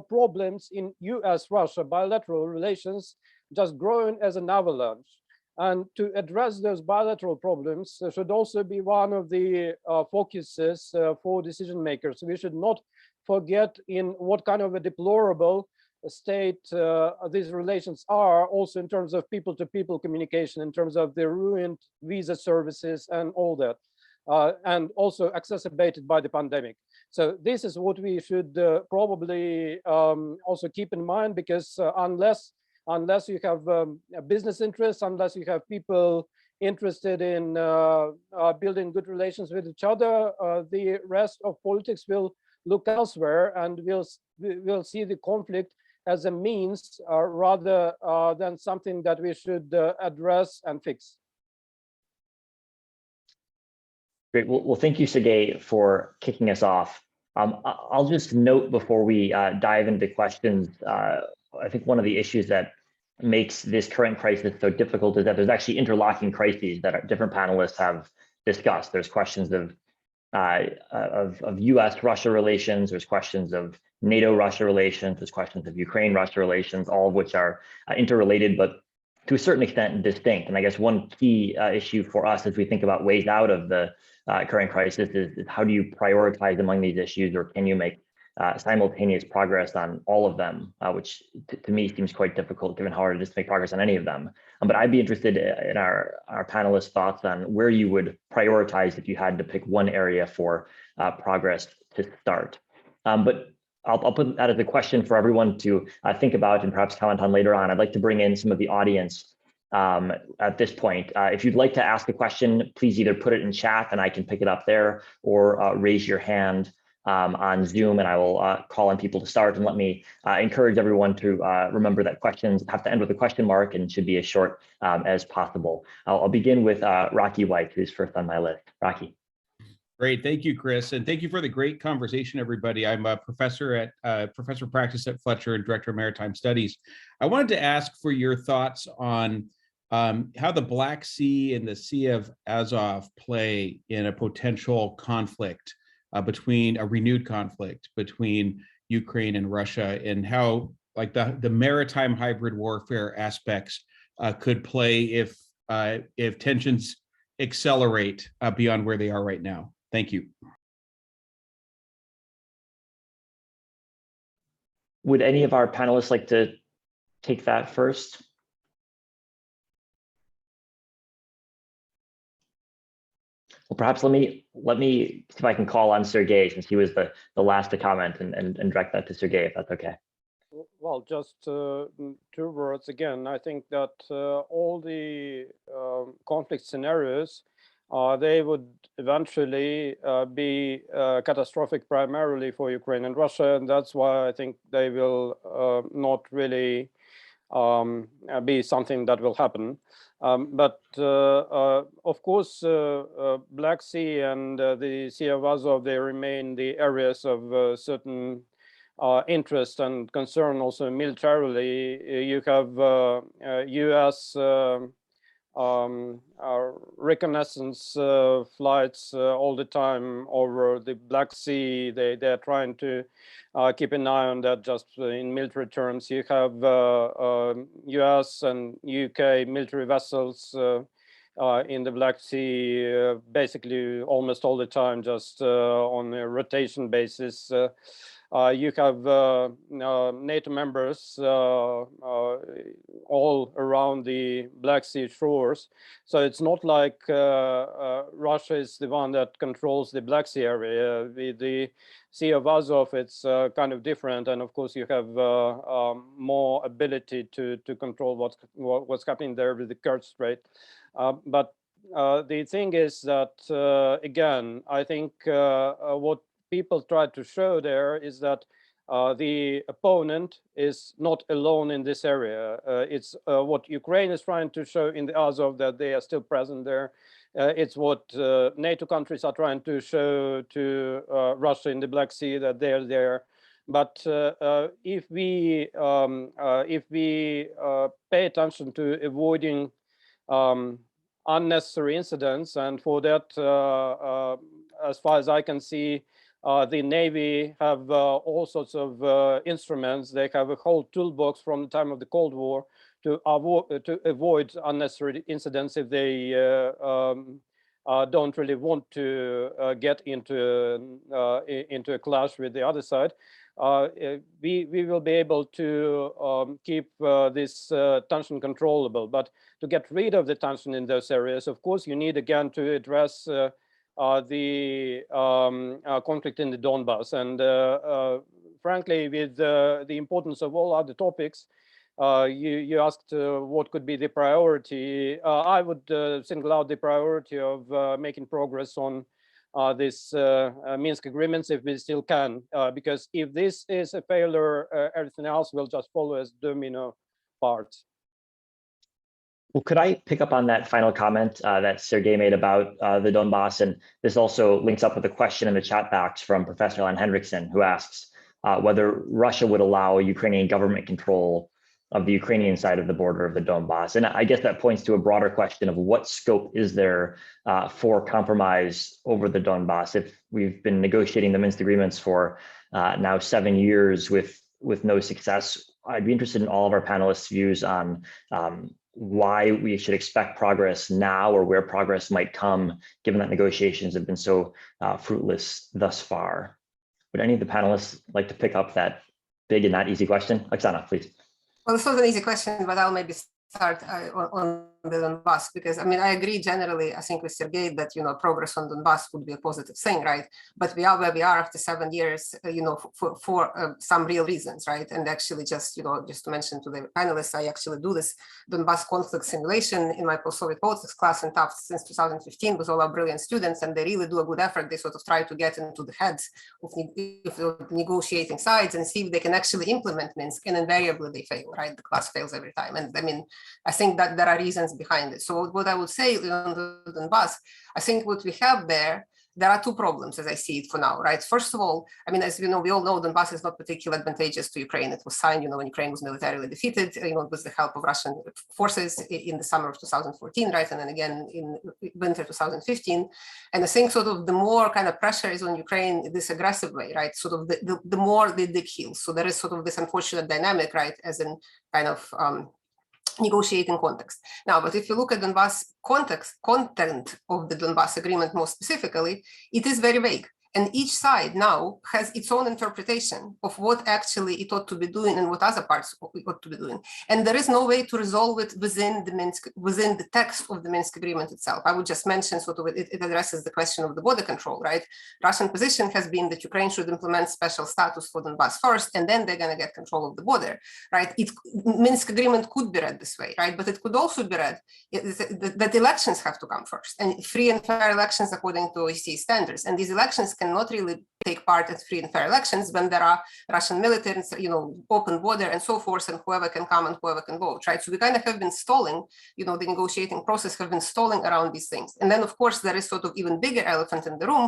problems in US-Russia bilateral relations just growing as an avalanche. And to address those bilateral problems should also be one of the focuses for decision makers. We should not forget in what kind of a deplorable state these relations are, also in terms of people-to-people communication, in terms of the ruined visa services and all that, and also exacerbated by the pandemic. So this is what we should probably also keep in mind, because unless you have business interests, unless you have people interested in building good relations with each other, the rest of politics will look elsewhere, and we'll see the conflict as a means rather than something that we should address and fix. Great. Well, thank you, Sergey, for kicking us off. I'll just note before we dive into questions, I think one of the issues that makes this current crisis so difficult is that there's actually interlocking crises that different panelists have discussed. There's questions of US-Russia relations, there's questions of NATO-Russia relations, there's questions of Ukraine-Russia relations, all of which are interrelated, but to a certain extent distinct. And I guess one key issue for us as we think about ways out of the current crisis is how do you prioritize among these issues, or can you make simultaneous progress on all of them, which to me seems quite difficult given how hard it is to make progress on any of them. But I'd be interested in our panelists' thoughts on where you would prioritize if you had to pick one area for progress to start. But I'll put that as a question for everyone to think about and perhaps comment on later on. I'd like to bring in some of the audience at this point. If you'd like to ask a question, please either put it in chat and I can pick it up there, or raise your hand on Zoom, and I will call on people to start. And let me encourage everyone to remember that questions have to end with a question mark and should be as short as possible. I'll begin with Rocky White, who's first on my list. Rocky. Great, thank you, Chris, and thank you for the great conversation, everybody. I'm a professor of practice at Fletcher and director of maritime studies. I wanted to ask for your thoughts on how the Black Sea and the Sea of Azov play in a potential conflict between a renewed conflict between Ukraine and Russia, and how like the maritime hybrid warfare aspects could play if tensions accelerate beyond where they are right now. Thank you. Would any of our panelists like to take that first? Well, perhaps let me see if I can call on Sergey, since he was the last to comment, and direct that to Sergey, if that's okay. Well, just 2 words again. I think that all the conflict scenarios, they would eventually be catastrophic primarily for Ukraine and Russia, and that's why I think they will not really be something that will happen. But of course, Black Sea and the Sea of Azov, they remain the areas of certain interest and concern also militarily. You have US reconnaissance flights all the time over the Black Sea. They're trying to keep an eye on that just in military terms. You have US and UK military vessels in the Black Sea basically almost all the time, just on a rotation basis. You have NATO members all around the Black Sea shores. So it's not like Russia is the one that controls the Black Sea area. The Sea of Azov, it's kind of different. And of course, you have more ability to control what's happening there with the Kerch Strait. But the thing is that, again, I think what people try to show there is that the opponent is not alone in this area. It's what Ukraine is trying to show in the Azov, that they are still present there. It's what NATO countries are trying to show to Russia in the Black Sea, that they're there. But if we pay attention to avoiding unnecessary incidents, and for that, as far as I can see, the Navy have all sorts of instruments. They have a whole toolbox from the time of the Cold War to avoid unnecessary incidents if they don't really want to get into a clash with the other side. We will be able to keep this tension controllable. But to get rid of the tension in those areas, of course, you need again to address the conflict in the Donbass. And frankly, with the importance of all other topics, you asked what could be the priority. I would single out the priority of making progress on this Minsk agreements if we still can, because if this is a failure, everything else will just follow as domino parts. Well, could I pick up on that final comment that Sergey made about the Donbass? And this also links up with a question in the chat box from Professor Alan Henriksen, who asks whether Russia would allow Ukrainian government control of the Ukrainian side of the border of the Donbass. And I guess that points to a broader question of what scope is there for compromise over the Donbass. If we've been negotiating the Minsk agreements for now 7 years with no success, I'd be interested in all of our panelists' views on why we should expect progress now, or where progress might come, given that negotiations have been so fruitless thus far. Would any of the panelists like to pick up that big and not easy question? Oksana, please. Well, this was an easy question, but I'll maybe start on the Donbass, because I mean, I agree generally, I think with Sergey that, you know, progress on Donbass would be a positive thing, right? But we are where we are after 7 years, you know, for some real reasons, right? And actually just, you know, just to mention to the panelists, I actually do this Donbass conflict simulation in my post-Soviet politics class in Tufts since 2015 with all our brilliant students, and they really do a good effort. They sort of try to get into the heads of negotiating sides and see if they can actually implement Minsk, and invariably they fail, right? The class fails every time. And I mean, I think that there are reasons behind it. So what I would say on the Donbass, I think what we have there are two problems as I see it for now, right? First of all, I mean, as you know, we all know Donbass is not particularly advantageous to Ukraine. It was signed, you know, when Ukraine was militarily defeated, you know, with the help of Russian forces in the summer of 2014, right? And then again in winter 2015. And I think sort of the more kind of pressure is on Ukraine this aggressive way, right? Sort of the more they dig heels. So there is sort of this unfortunate dynamic, right? As in kind of negotiating context. Now, but if you look at Donbass content of the Donbass agreement more specifically, it is very vague. And each side now has its own interpretation of what actually it ought to be doing and what other parts ought to be doing. And there is no way to resolve it within the text of the Minsk agreement itself. I would just mention sort of it addresses the question of the border control, right? Russian position has been that Ukraine should implement special status for Donbass first, and then they're going to get control of the border, right? Minsk agreement could be read this way, right? But it could also be read that elections have to come first, and free and fair elections according to OSCE standards. And these elections cannot really take part in free and fair elections when there are Russian military, open border and so forth, and whoever can come and whoever can vote, right? So we kind of have been stalling, the negotiating process have been stalling around these things. And then, of course, there is sort of even bigger elephant in the room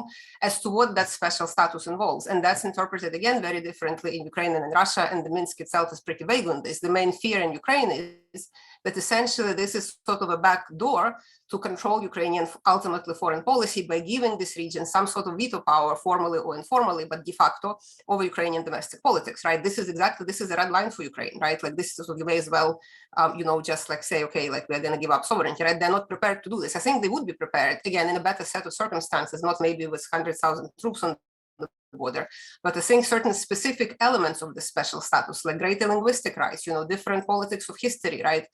as to what that special status involves. And that's interpreted, again, very differently in Ukraine and in Russia, and the Minsk itself is pretty vague on this. The main fear in Ukraine is that essentially this is sort of a back door to control Ukrainian, ultimately, foreign policy by giving this region some sort of veto power, formally or informally, but de facto, over Ukrainian domestic politics, right? This is a red line for Ukraine, right? Like this is sort of, you may as well, just like say, okay, like we're going to give up sovereignty, right? They're not prepared to do this. I think they would be prepared, again, in a better set of circumstances, not maybe with 100,000 troops on the border, but I think certain specific elements of the special status, like greater linguistic rights, different politics of history, right?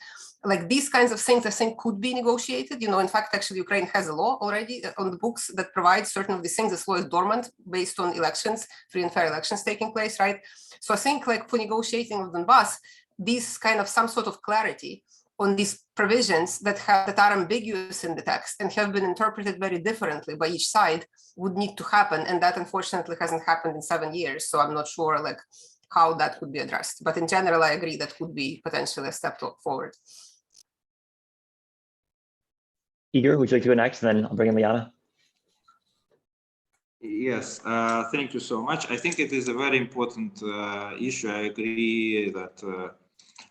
Like these kinds of things, I think, could be negotiated. In fact, actually, Ukraine has a law already on the books that provides certain of these things. This law is dormant based on elections, free and fair elections taking place, right? So I think, like for negotiating with Donbass, these kind of some sort of clarity on these provisions that are ambiguous in the text and have been interpreted very differently by each side would need to happen, and that unfortunately hasn't happened in 7 years. So I'm not sure like how that could be addressed. But in general, I agree that could be potentially a step forward. Igor, would you like to go next? And then I'll bring in Liana. Yes, thank you so much. I think it is a very important issue. I agree that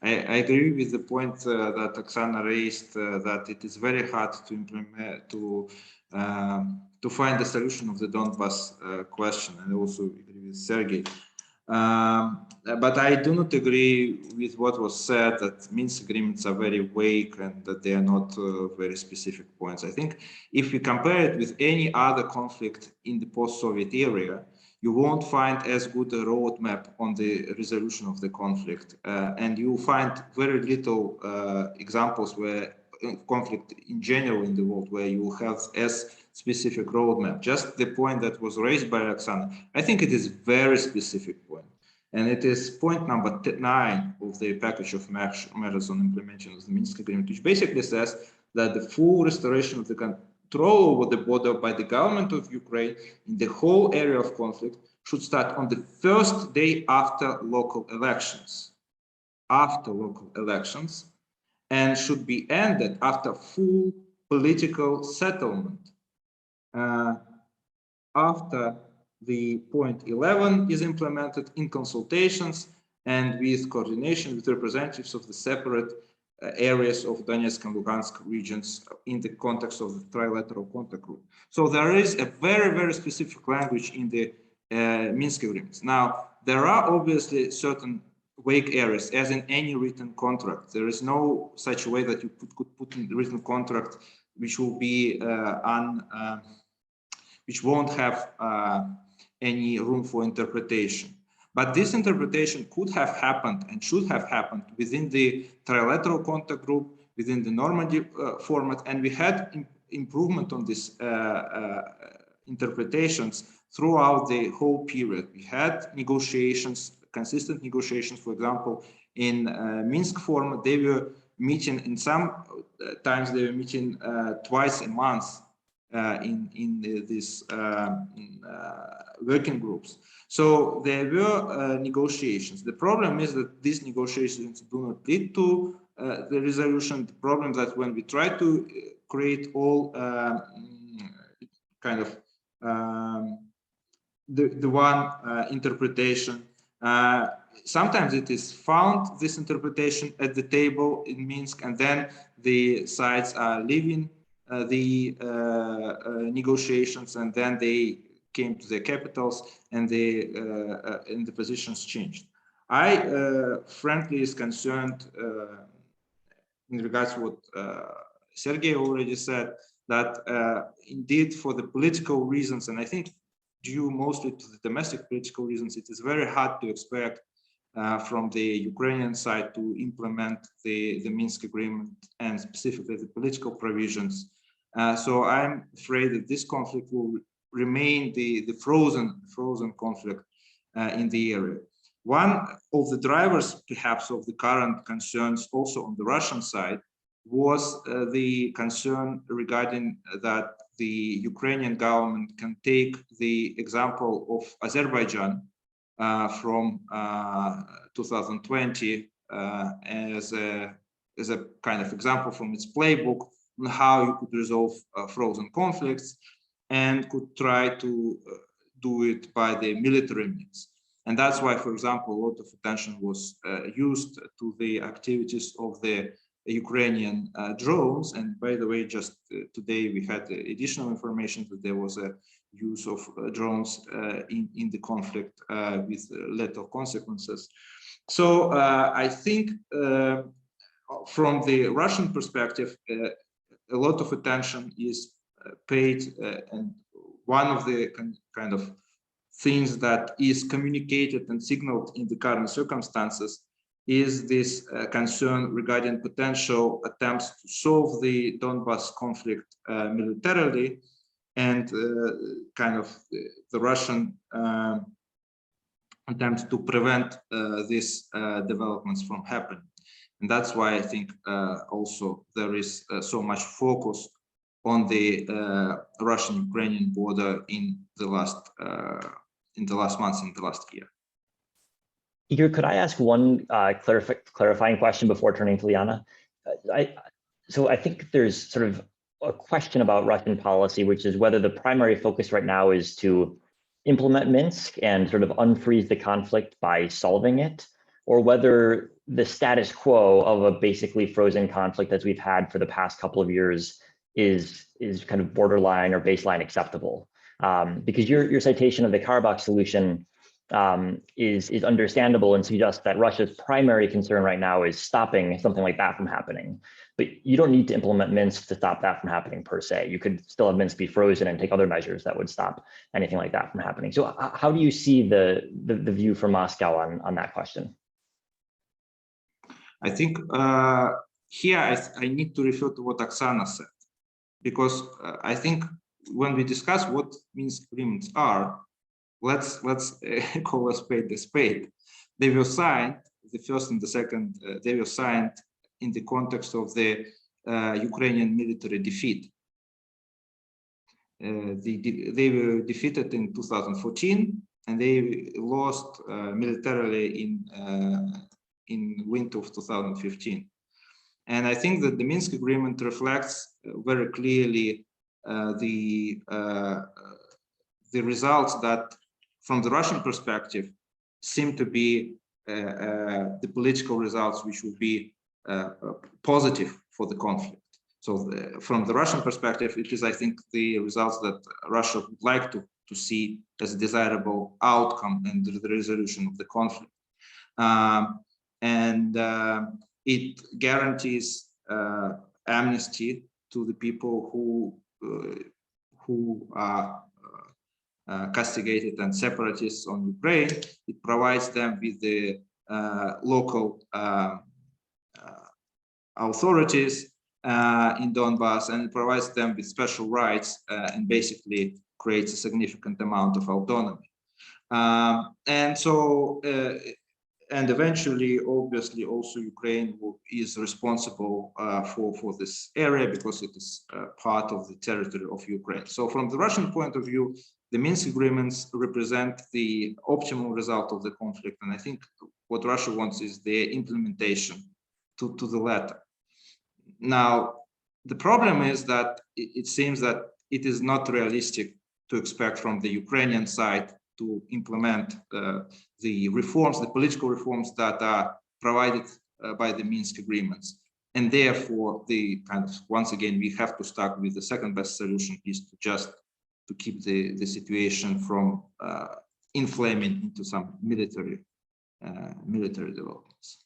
I agree with the point that Oksana raised, that it is very hard to implement, to find a solution of the Donbass question, and also agree with Sergey. But I do not agree with what was said, that Minsk agreements are very vague and that they are not very specific points. I think if we compare it with any other conflict in the post-Soviet era, you won't find as good a roadmap on the resolution of the conflict. And you will find very little examples where conflict in general in the world, where you have as specific roadmap. Just the point that was raised by Oksana, I think it is a very specific point. And it is point number 9 of the package of measures on implementation of the Minsk agreement, which basically says that the full restoration of the control over the border by the government of Ukraine in the whole area of conflict should start on the first day after local elections. And should be ended after full political settlement. After the point 11 is implemented in consultations and with coordination with representatives of the separate areas of Donetsk and Lugansk regions in the context of the trilateral contact group. So there is a very, very specific language in the Minsk agreements. Now, there are obviously certain vague areas, as in any written contract. There is no such way that you could put in the written contract which will be which won't have any room for interpretation. But this interpretation could have happened and should have happened within the trilateral contact group, within the Normandy format, and we had improvement on these interpretations throughout the whole period. We had negotiations, consistent negotiations. For example, in Minsk format, they were meeting, in some times they were meeting twice a month in these working groups. So there were negotiations. The problem is that these negotiations do not lead to the resolution. The problem is that when we try to create all kind of the one interpretation, sometimes it is found, this interpretation, at the table in Minsk, and then the sides are leaving the negotiations, and then they came to their capitals, and the positions changed. I frankly is concerned in regards to what Sergey already said, that indeed for the political reasons, and I think due mostly to the domestic political reasons, it is very hard to expect from the Ukrainian side to implement the Minsk agreement and specifically the political provisions. So I'm afraid that this conflict will remain the frozen conflict in the area. One of the drivers, perhaps, of the current concerns also on the Russian side was the concern regarding that the Ukrainian government can take the example of Azerbaijan from 2020 as a kind of example from its playbook on how you could resolve frozen conflicts, and could try to do it by the military means. And that's why, for example, a lot of attention was used to the activities of the Ukrainian drones. And by the way, just today we had additional information that there was a use of drones in the conflict with lethal consequences. So I think from the Russian perspective, a lot of attention is paid, and one of the kind of things that is communicated and signaled in the current circumstances is this concern regarding potential attempts to solve the Donbas conflict militarily, and kind of the Russian attempts to prevent these developments from happening. And that's why I think also there is so much focus on the Russian-Ukrainian border in the last months, in the last year. Igor, could I ask one clarifying question before turning to Liana? So I think there's sort of a question about Russian policy, which is whether the primary focus right now is to implement Minsk and sort of unfreeze the conflict by solving it, or whether the status quo of a basically frozen conflict as we've had for the past couple of years is kind of borderline or baseline acceptable. Because your citation of the Karabakh solution is understandable and suggests that Russia's primary concern right now is stopping something like that from happening. But you don't need to implement Minsk to stop that from happening per se. You could still have Minsk be frozen and take other measures that would stop anything like that from happening. So how do you see the view from Moscow on that question? I think here I need to refer to what Oksana said, because I think when we discuss what Minsk agreements are, let's call a spade. They were signed, the first and the second, they were signed in the context of the Ukrainian military defeat. They were defeated in 2014, and they lost militarily in winter of 2015. And I think that the Minsk agreement reflects very clearly the results that, from the Russian perspective, seem to be the political results which would be positive for the conflict. So from the Russian perspective, it is, I think, the results that Russia would like to see as a desirable outcome in the resolution of the conflict. And it guarantees amnesty to the people who are castigated and separatists on Ukraine. It provides them with the local authorities in Donbas, and it provides them with special rights and basically creates a significant amount of autonomy. And so, and eventually, obviously, also Ukraine is responsible for this area because it is part of the territory of Ukraine. So from the Russian point of view, the Minsk agreements represent the optimal result of the conflict. And I think what Russia wants is the implementation to the letter. Now, the problem is that it seems that it is not realistic to expect from the Ukrainian side to implement the reforms, the political reforms that are provided by the Minsk agreements. And therefore, the kind of, once again, we have to start with the second best solution is to just to keep the situation from inflaming into some military developments.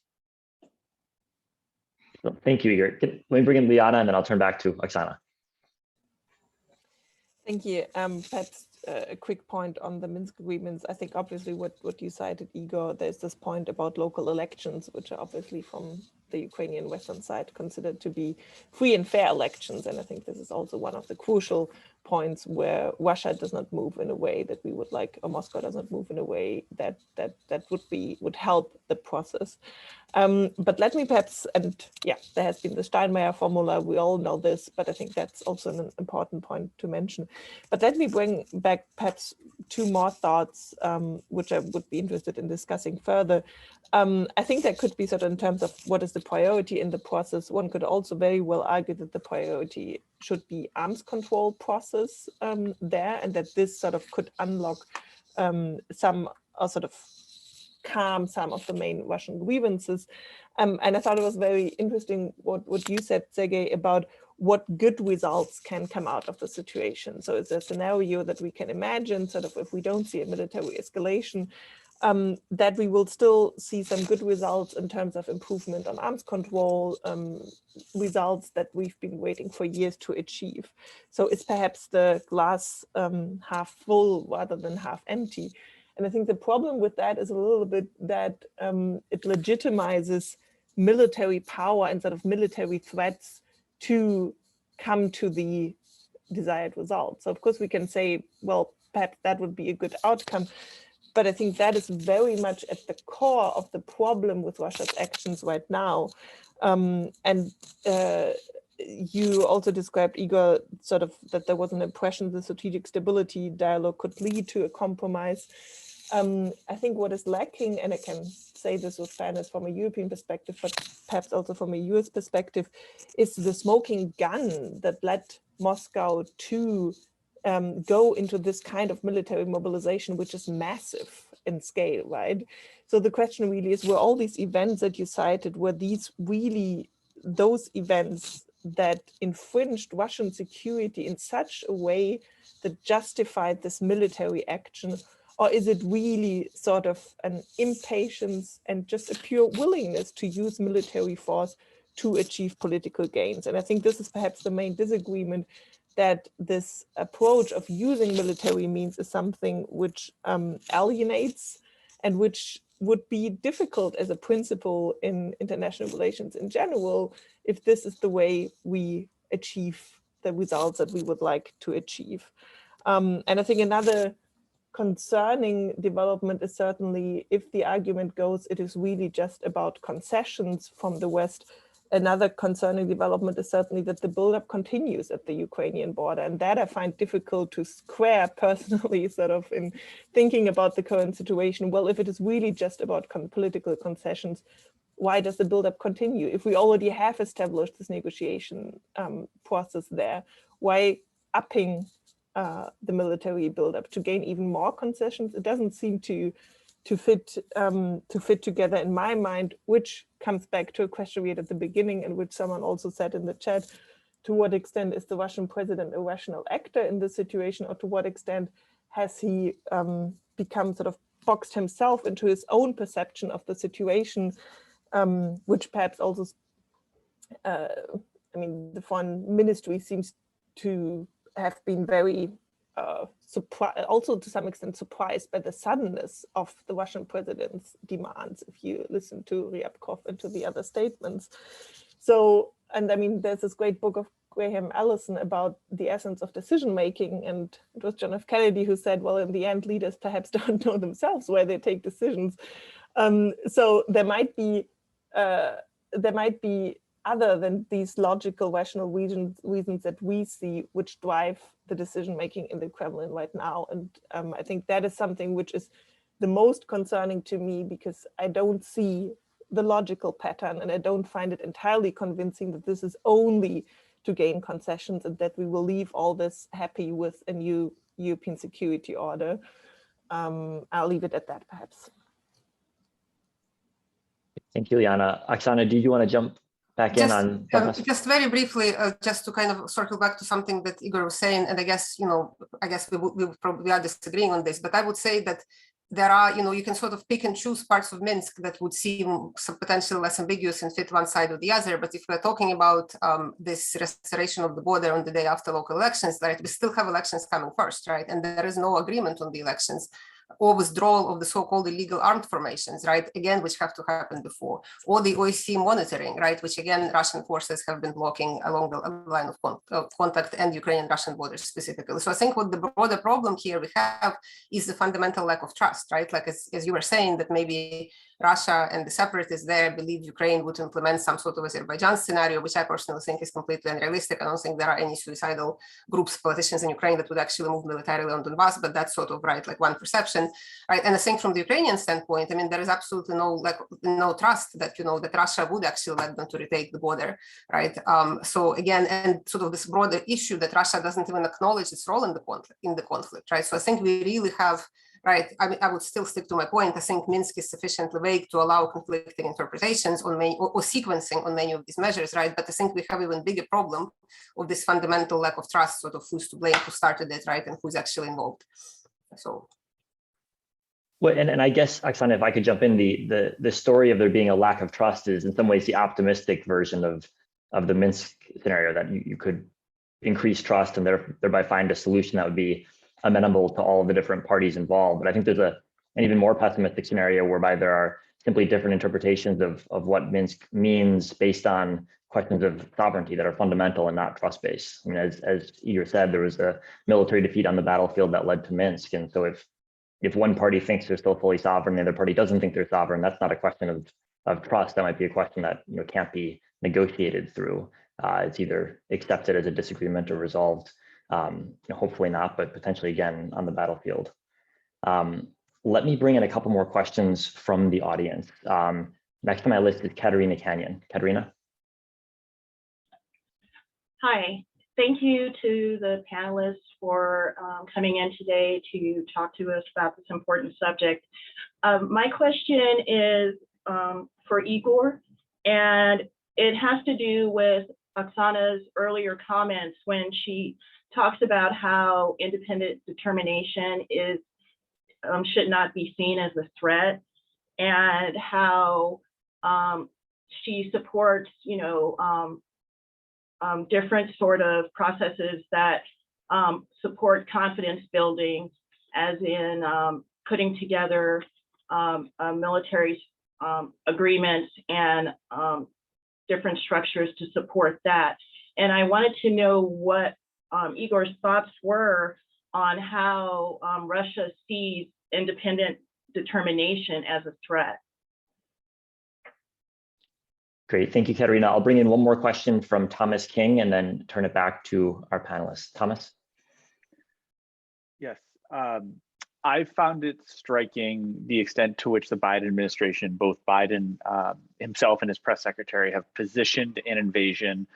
Well, thank you, Igor. Let me bring in Liana, and then I'll turn back to Oksana. Thank you. Perhaps a quick point on the Minsk agreements. I think obviously what you cited, Igor, there's this point about local elections, which are obviously from the Ukrainian Western side considered to be free and fair elections. And I think this is also one of the crucial points where Russia does not move in a way that we would like, or Moscow does not move in a way that would help the process. But let me perhaps, and yeah, there has been the Steinmeier formula, we all know this, but I think that's also an important point to mention. But let me bring back perhaps two more thoughts, which I would be interested in discussing further. I think there could be sort of in terms of what is the priority in the process, one could also very well argue that the priority should be arms control process there, and that this sort of could unlock some sort of calm some of the main Russian grievances. And I thought it was very interesting what you said, Sergei, about what good results can come out of the situation. So it's a scenario that we can imagine, sort of if we don't see a military escalation, that we will still see some good results in terms of improvement on arms control, results that we've been waiting for years to achieve. So it's perhaps the glass half full rather than half empty. And I think the problem with that is a little bit that it legitimizes military power and sort of military threats to come to the desired result. So of course we can say, well, perhaps that would be a good outcome. But I think that is very much at the core of the problem with Russia's actions right now. You also described, Igor, sort of that there was an impression the strategic stability dialogue could lead to a compromise. I think what is lacking, and I can say this with fairness from a European perspective, but perhaps also from a US perspective, is the smoking gun that led Moscow to go into this kind of military mobilization, which is massive in scale, right? So the question really is, were all these events that you cited, were these really those events that infringed Russian security in such a way that justified this military action? Or is it really sort of an impatience and just a pure willingness to use military force to achieve political gains? And I think this is perhaps the main disagreement, that this approach of using military means is something which alienates and which would be difficult as a principle in international relations in general, if this is the way we achieve the results that we would like to achieve. And I think another concerning development is certainly, if the argument goes, it is really just about concessions from the West. Another concerning development is certainly that the buildup continues at the Ukrainian border, and that I find difficult to square personally, sort of in thinking about the current situation. Well, if it is really just about political concessions, why does the buildup continue? If we already have established this negotiation process there, why upping the military buildup to gain even more concessions? It doesn't seem to fit together in my mind, which comes back to a question we had at the beginning, and which someone also said in the chat: to what extent is the Russian president a rational actor in this situation, or to what extent has he become sort of boxed himself into his own perception of the situation, which perhaps also, I mean, the foreign ministry seems to have been very also to some extent surprised by the suddenness of the Russian president's demands, if you listen to Ryabkov and to the other statements. So, and I mean, there's this great book of Graham Allison about the essence of decision making, and it was John F. Kennedy who said, well, in the end, leaders perhaps don't know themselves where they take decisions. So there might be other than these logical, rational reasons that we see which drive the decision-making in the Kremlin right now. And I think that is something which is the most concerning to me, because I don't see the logical pattern, and I don't find it entirely convincing that this is only to gain concessions and that we will leave all this happy with a new European security order. I'll leave it at that, perhaps. Thank you, Liana. Oksana, do you want to jump back in on just very briefly, just to kind of circle back to something that Igor was saying, and I guess we are disagreeing on this, but I would say that there are, you can sort of pick and choose parts of Minsk that would seem potentially less ambiguous and fit one side or the other. But if we're talking about this restoration of the border on the day after local elections, right, we still have elections coming first, right? And there is no agreement on the elections or withdrawal of the so-called illegal armed formations, right? Again, which have to happen before, or the OSCE monitoring, right? Which again, Russian forces have been blocking along the line of contact and Ukrainian-Russian borders specifically. So I think what the broader problem here we have is the fundamental lack of trust, right? Like as you were saying, that maybe Russia and the separatists there believe Ukraine would implement some sort of Azerbaijan scenario, which I personally think is completely unrealistic. I don't think there are any suicidal groups, politicians in Ukraine that would actually move militarily on Donbass, but that's sort of right, like one perception, right? And I think from the Ukrainian standpoint, I mean, there is absolutely no trust that, that Russia would actually let them to retake the border, right? So again, and sort of this broader issue that Russia doesn't even acknowledge its role in the conflict, right? So I think we really have, right, I would still stick to my point. I think Minsk is sufficiently vague to allow conflicting interpretations on many, or sequencing on many of these measures, right? But I think we have even bigger problem of this fundamental lack of trust, sort of who's to blame, who started it, right, and who's actually involved. So. Well, and I guess, Oksana, if I could jump in, the story of there being a lack of trust is in some ways the optimistic version of the Minsk scenario, that you could increase trust and thereby find a solution that would be amenable to all of the different parties involved. But I think there's an even more pessimistic scenario whereby there are simply different interpretations of what Minsk means based on questions of sovereignty that are fundamental and not trust-based. I mean, as Igor said, there was a military defeat on the battlefield that led to Minsk. And so if one party thinks they're still fully sovereign, the other party doesn't think they're sovereign, that's not a question of trust. That might be a question that can't be negotiated through. It's either accepted as a disagreement or resolved. Hopefully not, but potentially again on the battlefield. Let me bring in a couple more questions from the audience. Next on my list is Katerina Canyon. Katerina? Hi, thank you to the panelists for coming in today to talk to us about this important subject. My question is for Igor, and it has to do with Oksana's earlier comments when she talks about how independent determination should not be seen as a threat, and how she supports, different sort of processes that support confidence building, as in putting together military agreements and different structures to support that. And I wanted to know what Igor's thoughts were on how Russia sees independent determination as a threat. Great, thank you, Katerina. I'll bring in one more question from Thomas King and then turn it back to our panelists. Thomas? Yes, I found it striking the extent to which the Biden administration, both Biden himself and his press secretary, have positioned an invasion,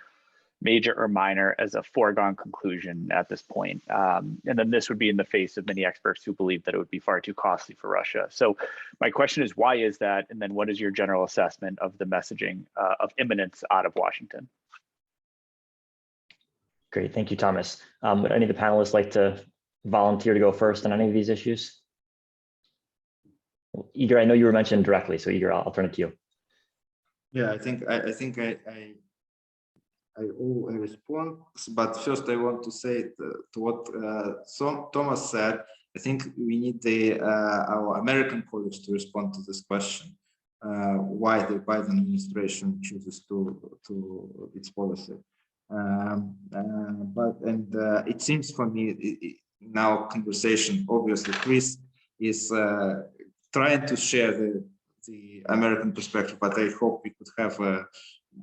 major or minor, as a foregone conclusion at this point. And then this would be in the face of many experts who believe that it would be far too costly for Russia. So my question is, why is that? And then what is your general assessment of the messaging of imminence out of Washington? Great, thank you, Thomas. Would any of the panelists like to volunteer to go first on any of these issues? Igor, I know you were mentioned directly, so Igor, I'll turn it to you. Yeah, I think I will respond, but first I want to say to what Thomas said. I think we need our American colleagues to respond to this question: why the Biden administration chooses to its policy. It seems for me in our conversation, obviously, Chris is trying to share the American perspective, but I hope we could have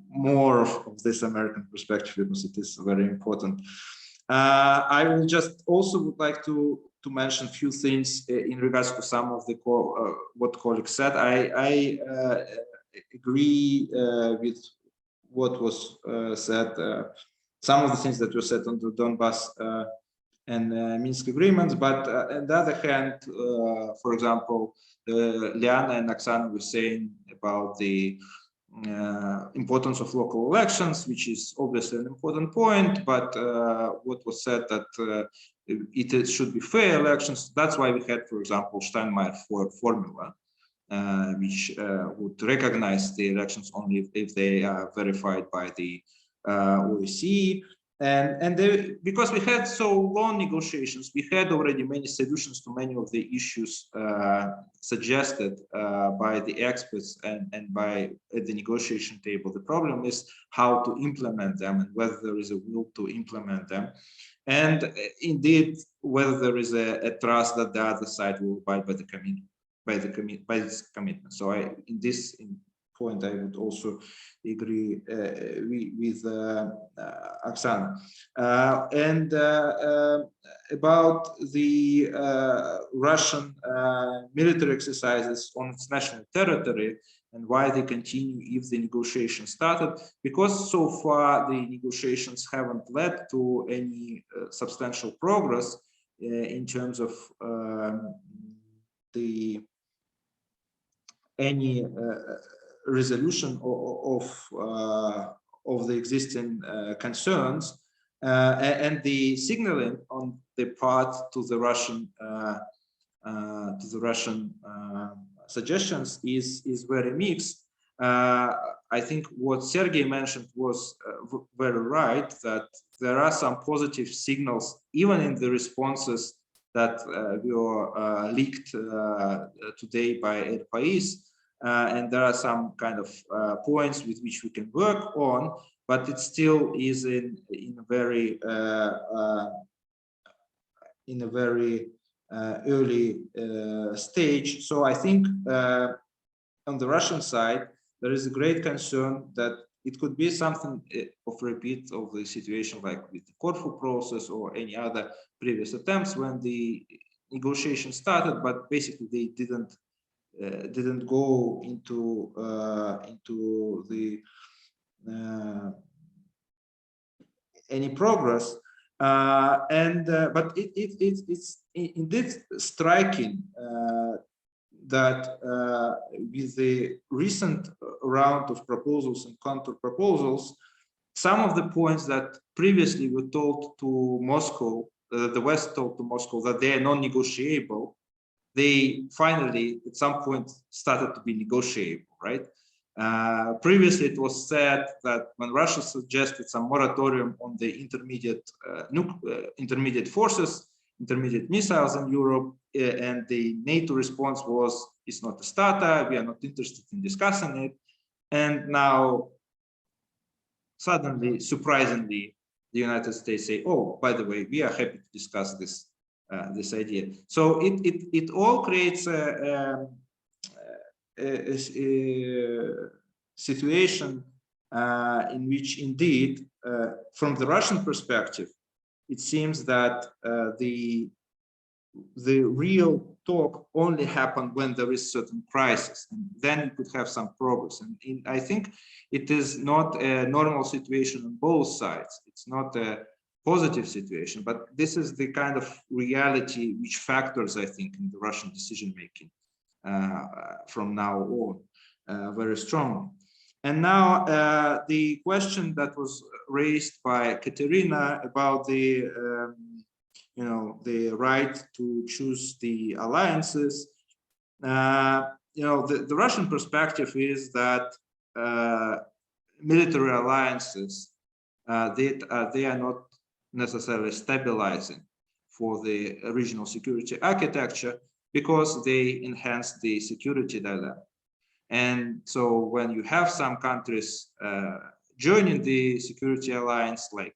more of this American perspective because it is very important. I will just also would like to mention a few things in regards to some of the what colleagues said. I agree with what was said. Some of the things that were said on the Donbass and Minsk agreements, but on the other hand, for example, Liana and Oksana were saying about the importance of local elections, which is obviously an important point, but what was said that it should be fair elections. That's why we had, for example, Steinmeier formula, which would recognize the elections only if they are verified by the OSCE. And because we had so long negotiations, we had already many solutions to many of the issues suggested by the experts and by at the negotiation table. The problem is how to implement them and whether there is a will to implement them. And indeed, whether there is a trust that the other side will abide by the commitment, by this commitment. So in this point, I would also agree with Oksana. And about the Russian military exercises on its national territory and why they continue if the negotiations started, because so far the negotiations haven't led to any substantial progress in terms of any resolution of the existing concerns, and the signaling on the part to the Russian suggestions is very mixed. I think what Sergei mentioned was very right, that there are some positive signals even in the responses that were leaked today by El País. And there are some kind of points with which we can work on, but it still is in a very early stage. So I think on the Russian side, there is a great concern that it could be something of repeat of the situation like with the Corfu process or any other previous attempts when the negotiations started, but basically they didn't go into the any progress, but it's indeed striking that with the recent round of proposals and counter proposals, some of the points that previously were told to Moscow, the West told to Moscow that they are non-negotiable, they finally at some point started to be negotiable, right? Previously, it was said that when Russia suggested some moratorium on the intermediate forces, intermediate missiles in Europe, and the NATO response was, it's not a starter, we are not interested in discussing it. And now, suddenly, surprisingly, the United States say, oh, by the way, we are happy to discuss this this idea. So it all creates a situation in which indeed, from the Russian perspective, it seems that the real talk only happened when there is certain crisis, and then you could have some progress. And I think it is not a normal situation on both sides. It's not a positive situation, but this is the kind of reality which factors, I think, in the Russian decision-making from now on very strongly. And now the question that was raised by Katerina about the the right to choose the alliances. The Russian perspective is that military alliances they are not necessarily stabilizing for the regional security architecture because they enhance the security dilemma. And so when you have some countries joining the security alliance like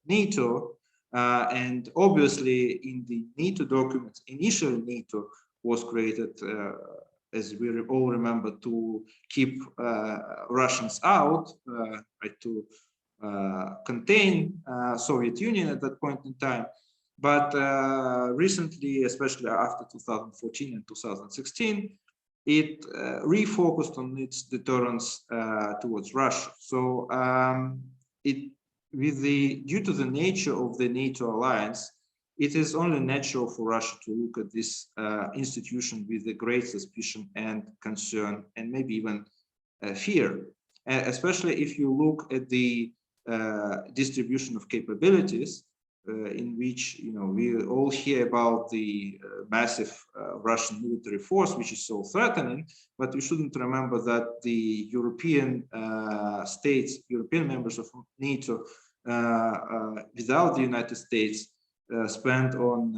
NATO, and obviously in the NATO documents, initially NATO was created, as we all remember, to keep Russians out, right, to contain Soviet Union at that point in time. But recently, especially after 2014 and 2016, it refocused on its deterrence towards Russia. So due to the nature of the NATO alliance, it is only natural for Russia to look at this institution with a great suspicion and concern, and maybe even fear. especially if you look at the distribution of capabilities, in which we all hear about the massive Russian military force, which is so threatening, but we shouldn't remember that the European states, European members of NATO, without the United States, spent on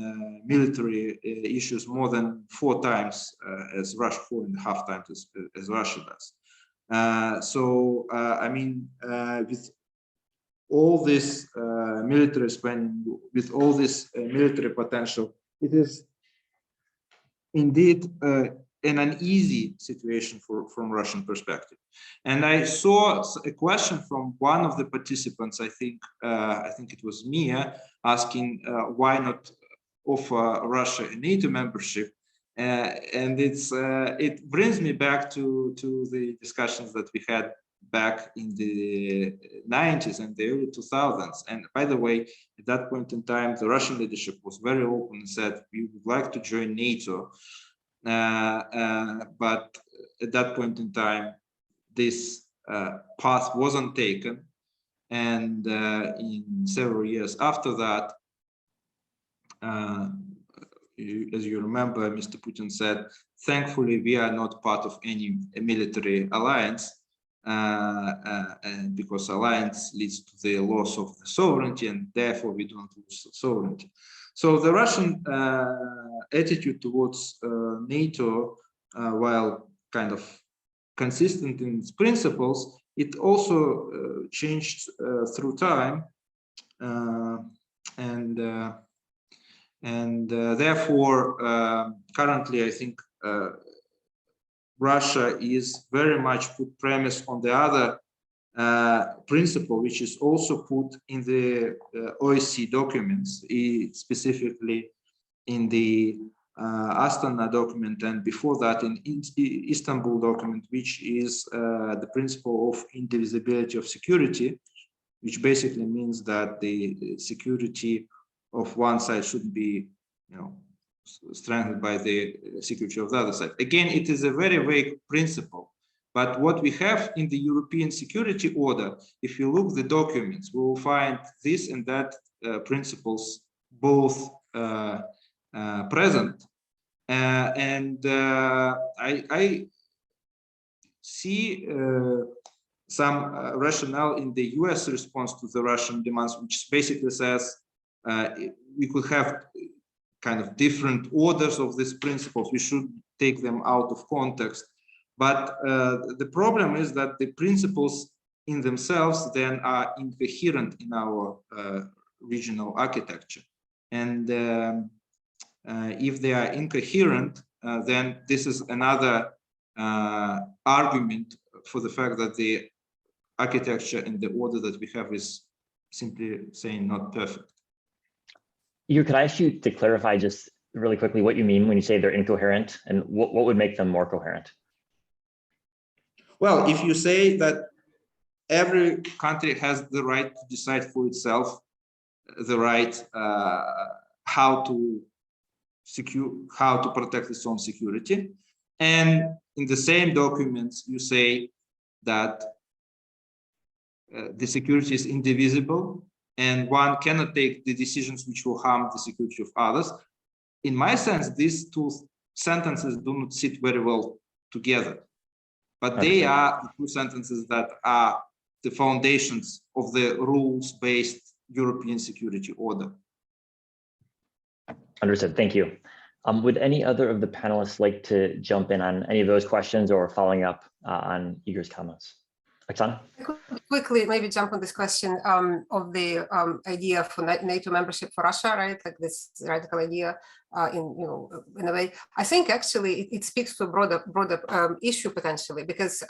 military issues more than 4 times as Russia, 4.5 times as Russia does. I mean, with all this military spending, with all this military potential, it is indeed an uneasy situation from Russian perspective. And I saw a question from one of the participants, I think it was Mia, asking why not offer Russia a NATO membership. And it brings me back to the discussions that we had back in the 90s and the early 2000s. And by the way, at that point in time, the Russian leadership was very open and said, we would like to join NATO. But at that point in time, this path wasn't taken. And in several years after that, as you remember, Mr. Putin said, thankfully, we are not part of any military alliance. And because alliance leads to the loss of the sovereignty, and therefore we don't lose sovereignty. So the Russian attitude towards NATO, while kind of consistent in its principles, it also changed through time, therefore currently I think Russia is very much put premise on the other principle, which is also put in the OSCE documents, specifically in the Astana document, and before that in Istanbul document, which is the principle of indivisibility of security, which basically means that the security of one side shouldn't be, strengthened by the security of the other side. Again, it is a very vague principle, but what we have in the European security order, if you look the documents, we will find this and that principles both present. I see some rationale in the US response to the Russian demands, which basically says we could have kind of different orders of these principles. We should take them out of context. But the problem is that the principles in themselves then are incoherent in our regional architecture. And if they are incoherent, then this is another argument for the fact that the architecture and the order that we have is simply saying not perfect. Igor, could I ask you to clarify just really quickly what you mean when you say they're incoherent, and what would make them more coherent? Well, if you say that every country has the right to decide for itself, the right how to protect its own security, and in the same documents you say that the security is indivisible and one cannot take the decisions which will harm the security of others. In my sense, these two sentences do not sit very well together, but they are the two sentences that are the foundations of the rules-based European security order. Understood, thank you. Would any other of the panelists like to jump in on any of those questions or following up on Igor's comments? Oksana? Quickly, maybe jump on this question of the idea for NATO membership for Russia, right? Like this radical idea in a way. I think actually it speaks to a broader issue potentially, because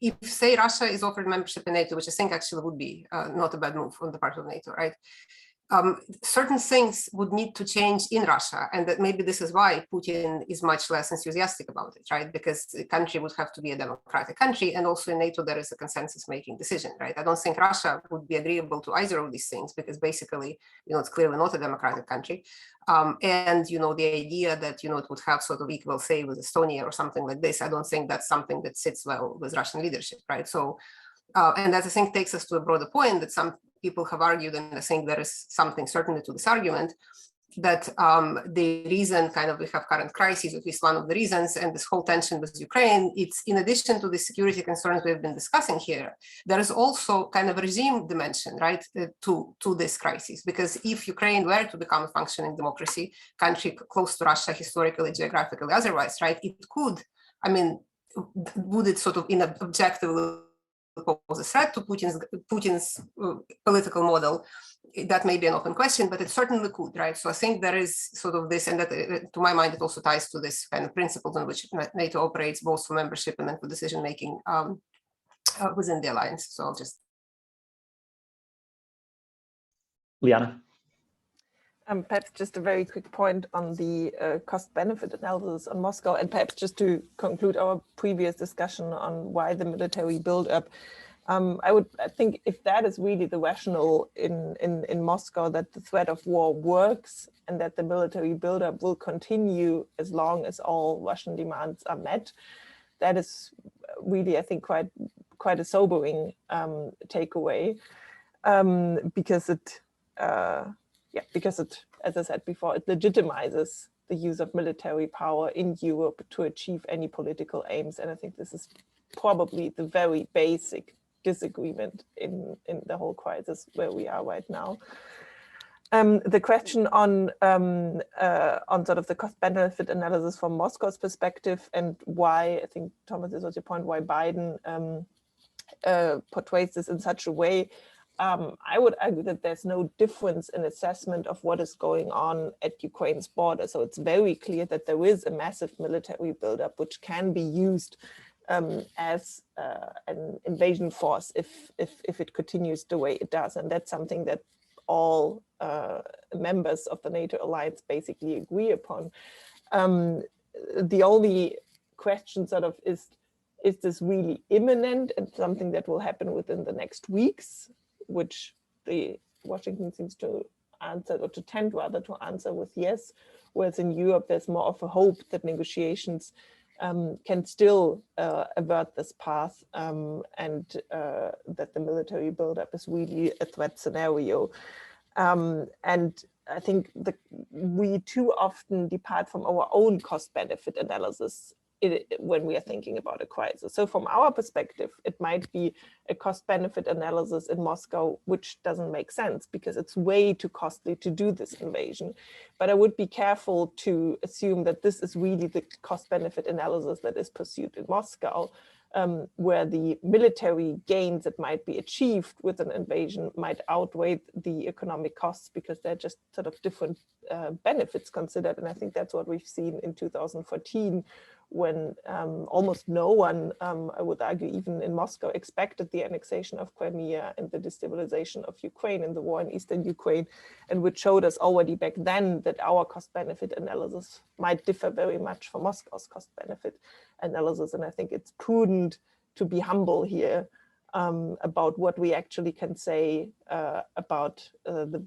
if say Russia is offered membership in NATO, which I think actually would be not a bad move on the part of NATO, right? certain things would need to change in Russia, and that maybe this is why Putin is much less enthusiastic about it, right? Because the country would have to be a democratic country, and also in NATO there is a consensus-making decision, right? I don't think Russia would be agreeable to either of these things because basically, it's clearly not a democratic country, and the idea that it would have sort of equal say with Estonia or something like this, I don't think that's something that sits well with Russian leadership, right? So, and that I think takes us to a broader point that some people have argued, and I think there is something certainly to this argument, that the reason kind of we have current crises, at least one of the reasons, and this whole tension with Ukraine, it's in addition to the security concerns we've been discussing here, there is also kind of a regime dimension, right, to this crisis. Because if Ukraine were to become a functioning democracy, country close to Russia, historically, geographically, otherwise, right, it could, would it sort of in an objective pose a threat to Putin's political model? That may be an open question, but it certainly could, right? So I think there is sort of this, and that to my mind, it also ties to this kind of principles in which NATO operates, both for membership and then for decision making within the alliance. So I'll just. Liana. Perhaps just a very quick point on the cost-benefit analysis on Moscow, and perhaps just to conclude our previous discussion on why the military build-up. I think if that is really the rationale in Moscow, that the threat of war works and that the military build-up will continue as long as all Russian demands are met, that is really, I think, quite a sobering takeaway, because it. Because it, as I said before, it legitimizes the use of military power in Europe to achieve any political aims. And I think this is probably the very basic disagreement in the whole crisis where we are right now. The question on sort of the cost-benefit analysis from Moscow's perspective, and why, I think, Thomas, this was your point, why Biden portrays this in such a way. I would argue that there's no difference in assessment of what is going on at Ukraine's border. So it's very clear that there is a massive military buildup, which can be used as an invasion force if it continues the way it does. And that's something that all members of the NATO alliance basically agree upon. The only question sort of is this really imminent and something that will happen within the next weeks, which the Washington seems to answer, or to tend rather to answer with yes, whereas in Europe there's more of a hope that negotiations can still avert this path, and that the military buildup is really a threat scenario. And I think we too often depart from our own cost-benefit analysis when we are thinking about a crisis. So from our perspective, it might be a cost-benefit analysis in Moscow, which doesn't make sense because it's way too costly to do this invasion. But I would be careful to assume that this is really the cost-benefit analysis that is pursued in Moscow, where the military gains that might be achieved with an invasion might outweigh the economic costs, because they're just sort of different benefits considered. And I think that's what we've seen in 2014, when almost no one, I would argue even in Moscow, expected the annexation of Crimea and the destabilization of Ukraine and the war in eastern Ukraine, and which showed us already back then that our cost-benefit analysis might differ very much from Moscow's cost-benefit analysis. And I think it's prudent to be humble here about what we actually can say about the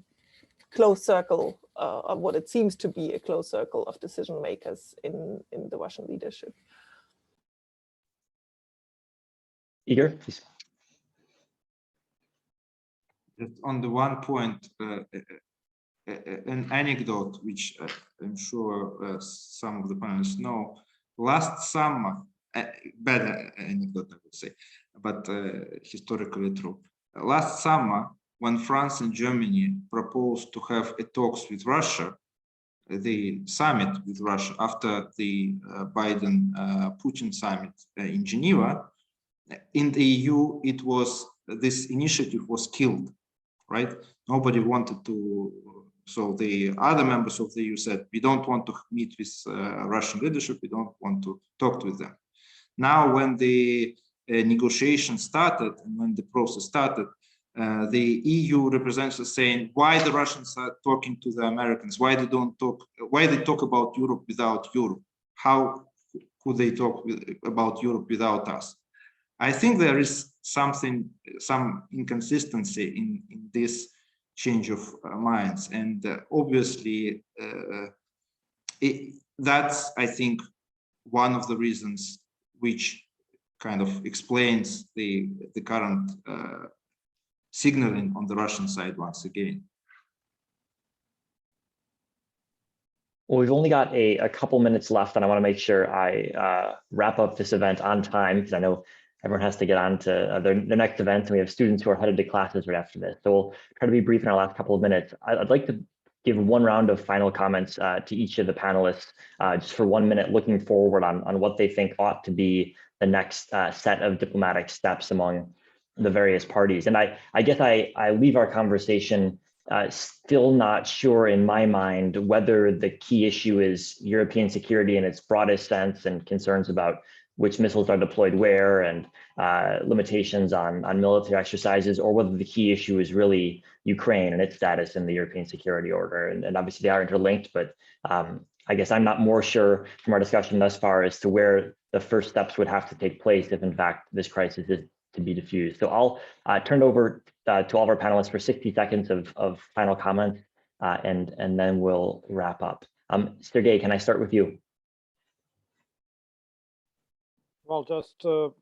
close circle, of what it seems to be a close circle of decision makers in the Russian leadership. Igor, please. Just on the one point, an anecdote which I'm sure some of the panelists know. Last summer, bad anecdote I would say, but historically true. Last summer, when France and Germany proposed to have a talks with Russia, the summit with Russia after the Biden-Putin summit in Geneva, in the EU, this initiative was killed, right? Nobody wanted to, so the other members of the EU said, we don't want to meet with Russian leadership, we don't want to talk with them. Now, when the negotiations started and when the process started, the EU representatives saying why the Russians are talking to the Americans, why they talk about Europe without Europe, how could they talk about Europe without us? I think there is some inconsistency in this change of minds, and obviously that's, I think, one of the reasons which kind of explains the current signaling on the Russian side once again. Well, we've only got a couple minutes left, and I want to make sure I wrap up this event on time, because I know everyone has to get on to their next event, and we have students who are headed to classes right after this. So we'll try to be brief in our last couple of minutes. I'd like to give one round of final comments to each of the panelists, just for 1 minute, looking forward on what they think ought to be the next set of diplomatic steps among the various parties. And I guess I leave our conversation still not sure in my mind whether the key issue is European security in its broadest sense and concerns about which missiles are deployed where and limitations on military exercises, or whether the key issue is really Ukraine and its status in the European security order. And obviously they are interlinked, but I guess I'm not more sure from our discussion thus far as to where the first steps would have to take place if in fact this crisis is to be diffused. So I'll turn it over to all of our panelists for 60 seconds of final comments, and then we'll wrap up. Sergey, can I start with you? Well, just 2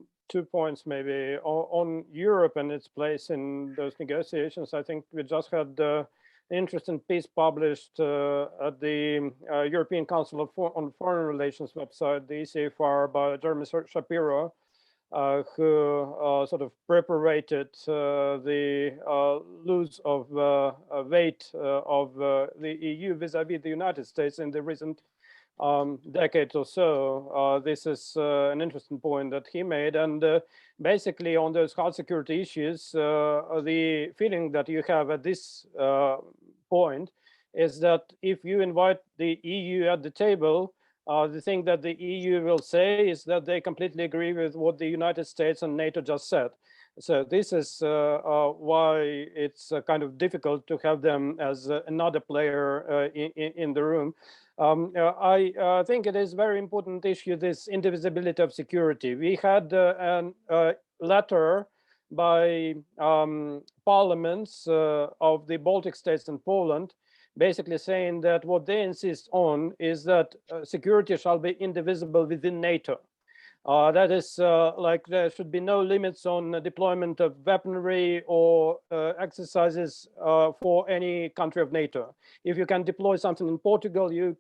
points maybe. On Europe and its place in those negotiations, I think we just had an interesting piece published at the European Council on Foreign Relations website, the ECFR, by Jeremy Shapiro, who sort of preparated the loss of weight of the EU vis-a-vis the United States in the recent decade or so. This is an interesting point that he made, and basically on those hard security issues, the feeling that you have at this point is that if you invite the EU at the table, the thing that the EU will say is that they completely agree with what the United States and NATO just said. So this is why it's kind of difficult to have them as another player in the room. I think it is a very important issue, this indivisibility of security. We had a letter by parliaments of the Baltic states and Poland, basically saying that what they insist on is that security shall be indivisible within NATO. That is like there should be no limits on the deployment of weaponry or exercises for any country of NATO. If you can deploy something in Portugal, you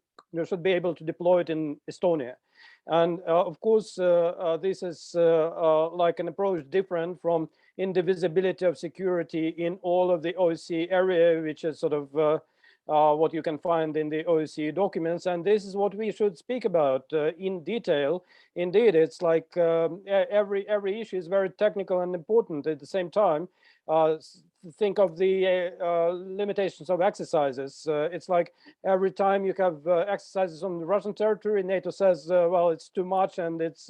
should be able to deploy it in Estonia. And of course, this is like an approach different from indivisibility of security in all of the OSCE area, which is sort of what you can find in the OSCE documents. And this is what we should speak about in detail. Indeed, it's like every issue is very technical and important at the same time. Think of the limitations of exercises. It's like every time you have exercises on the Russian territory, NATO says, well, it's too much and it's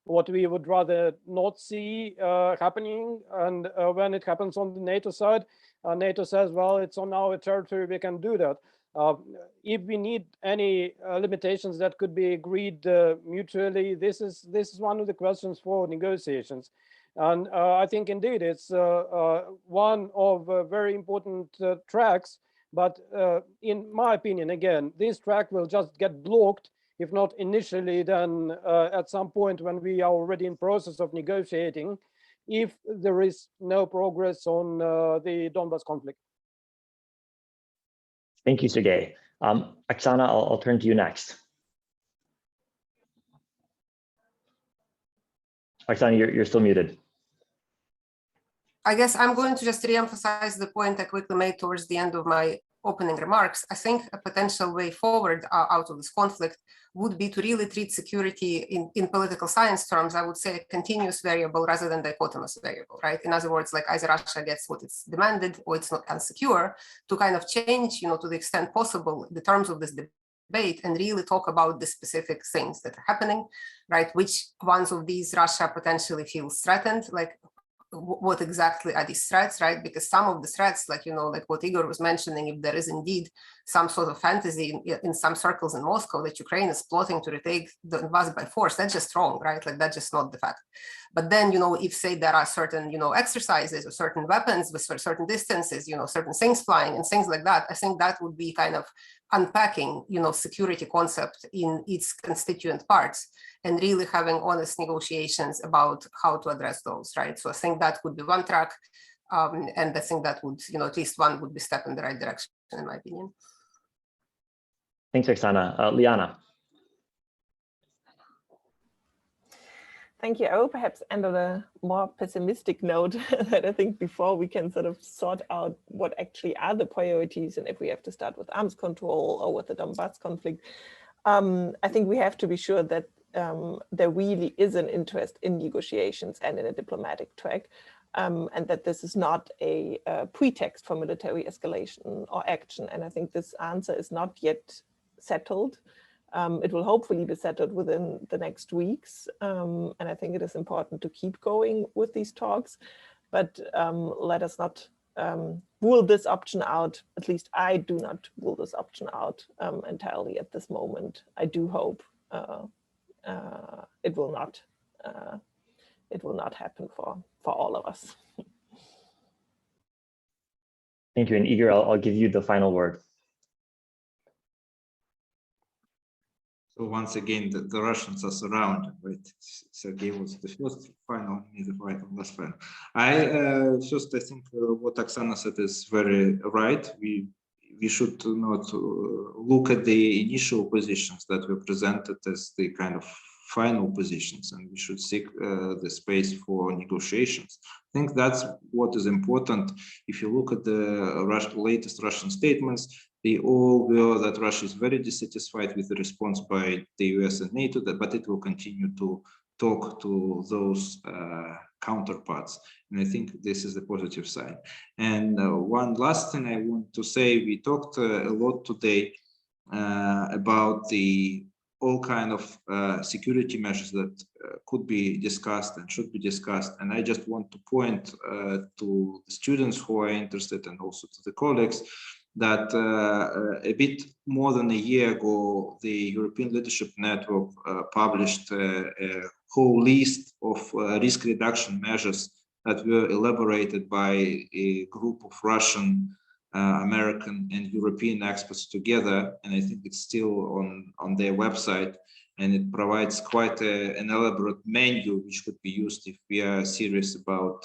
what we would rather not see happening. And when it happens on the NATO side, NATO says, well, it's on our territory, we can do that. If we need any limitations that could be agreed mutually, this is one of the questions for negotiations. And I think indeed it's one of very important tracks, but in my opinion, again, this track will just get blocked, if not initially, then at some point when we are already in process of negotiating, if there is no progress on the Donbas conflict. Thank you, Sergey. Oksana, I'll turn to you next. Oksana, you're still muted. I guess I'm going to just re-emphasize the point I quickly made towards the end of my opening remarks. I think a potential way forward out of this conflict would be to really treat security in political science terms, I would say a continuous variable rather than dichotomous variable, right? In other words, like either Russia gets what it's demanded or it's not unsecure, to kind of change, to the extent possible, the terms of this debate and really talk about the specific things that are happening, right? Which ones of these Russia potentially feels threatened, like what exactly are these threats, right? Because some of the threats, like, like what Igor was mentioning, if there is indeed some sort of fantasy in some circles in Moscow that Ukraine is plotting to retake Donbass by force, that's just wrong, right? Like, that's just not the fact. But then, if say there are certain, exercises or certain weapons with certain distances, certain things flying and things like that, I think that would be kind of unpacking, security concept in its constituent parts and really having honest negotiations about how to address those, right? So I think that would be one track. And I think that would, at least one would be a step in the right direction, in my opinion. Thanks, Oksana. Liana. Thank you. I will perhaps end on a more pessimistic note that I think before we can sort of sort out what actually are the priorities and if we have to start with arms control or with the Donbass conflict, I think we have to be sure that there really is an interest in negotiations and in a diplomatic track, and that this is not a pretext for military escalation or action. And I think this answer is not yet settled. It will hopefully be settled within the next weeks. And I think it is important to keep going with these talks, but let us not rule this option out. At least I do not rule this option out entirely at this moment. I do hope it will not happen for all of us. Thank you. And Igor, I'll give you the final word. So once again, the Russians are surrounded, right? Sergei was the first final, me the last final. I think what Oksana said is very right. We should not look at the initial positions that were presented as the kind of final positions, and we should seek the space for negotiations. I think that's what is important. If you look at the latest Russian statements, they all were that Russia is very dissatisfied with the response by the US and NATO, but it will continue to talk to those counterparts. And I think this is the positive side. And one last thing I want to say, we talked a lot today about all kind of security measures that could be discussed and should be discussed. And I just want to point to the students who are interested and also to the colleagues that a bit more than a year ago, the European Leadership Network published a whole list of risk reduction measures that were elaborated by a group of Russian, American, and European experts together. And I think it's still on their website. And it provides quite an elaborate menu which could be used if we are serious about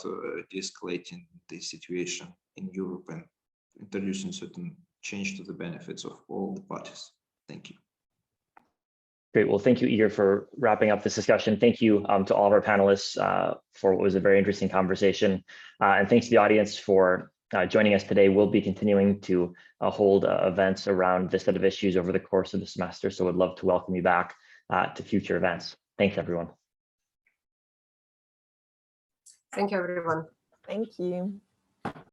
de-escalating the situation in Europe and introducing certain change to the benefits of all the parties. Thank you. Great. Well, thank you, Igor, for wrapping up this discussion. Thank you to all of our panelists for what was a very interesting conversation. And thanks to the audience for joining us today. We'll be continuing to hold events around this set of issues over the course of the semester. So would love to welcome you back to future events. Thanks, everyone. Thank you, everyone. Thank you.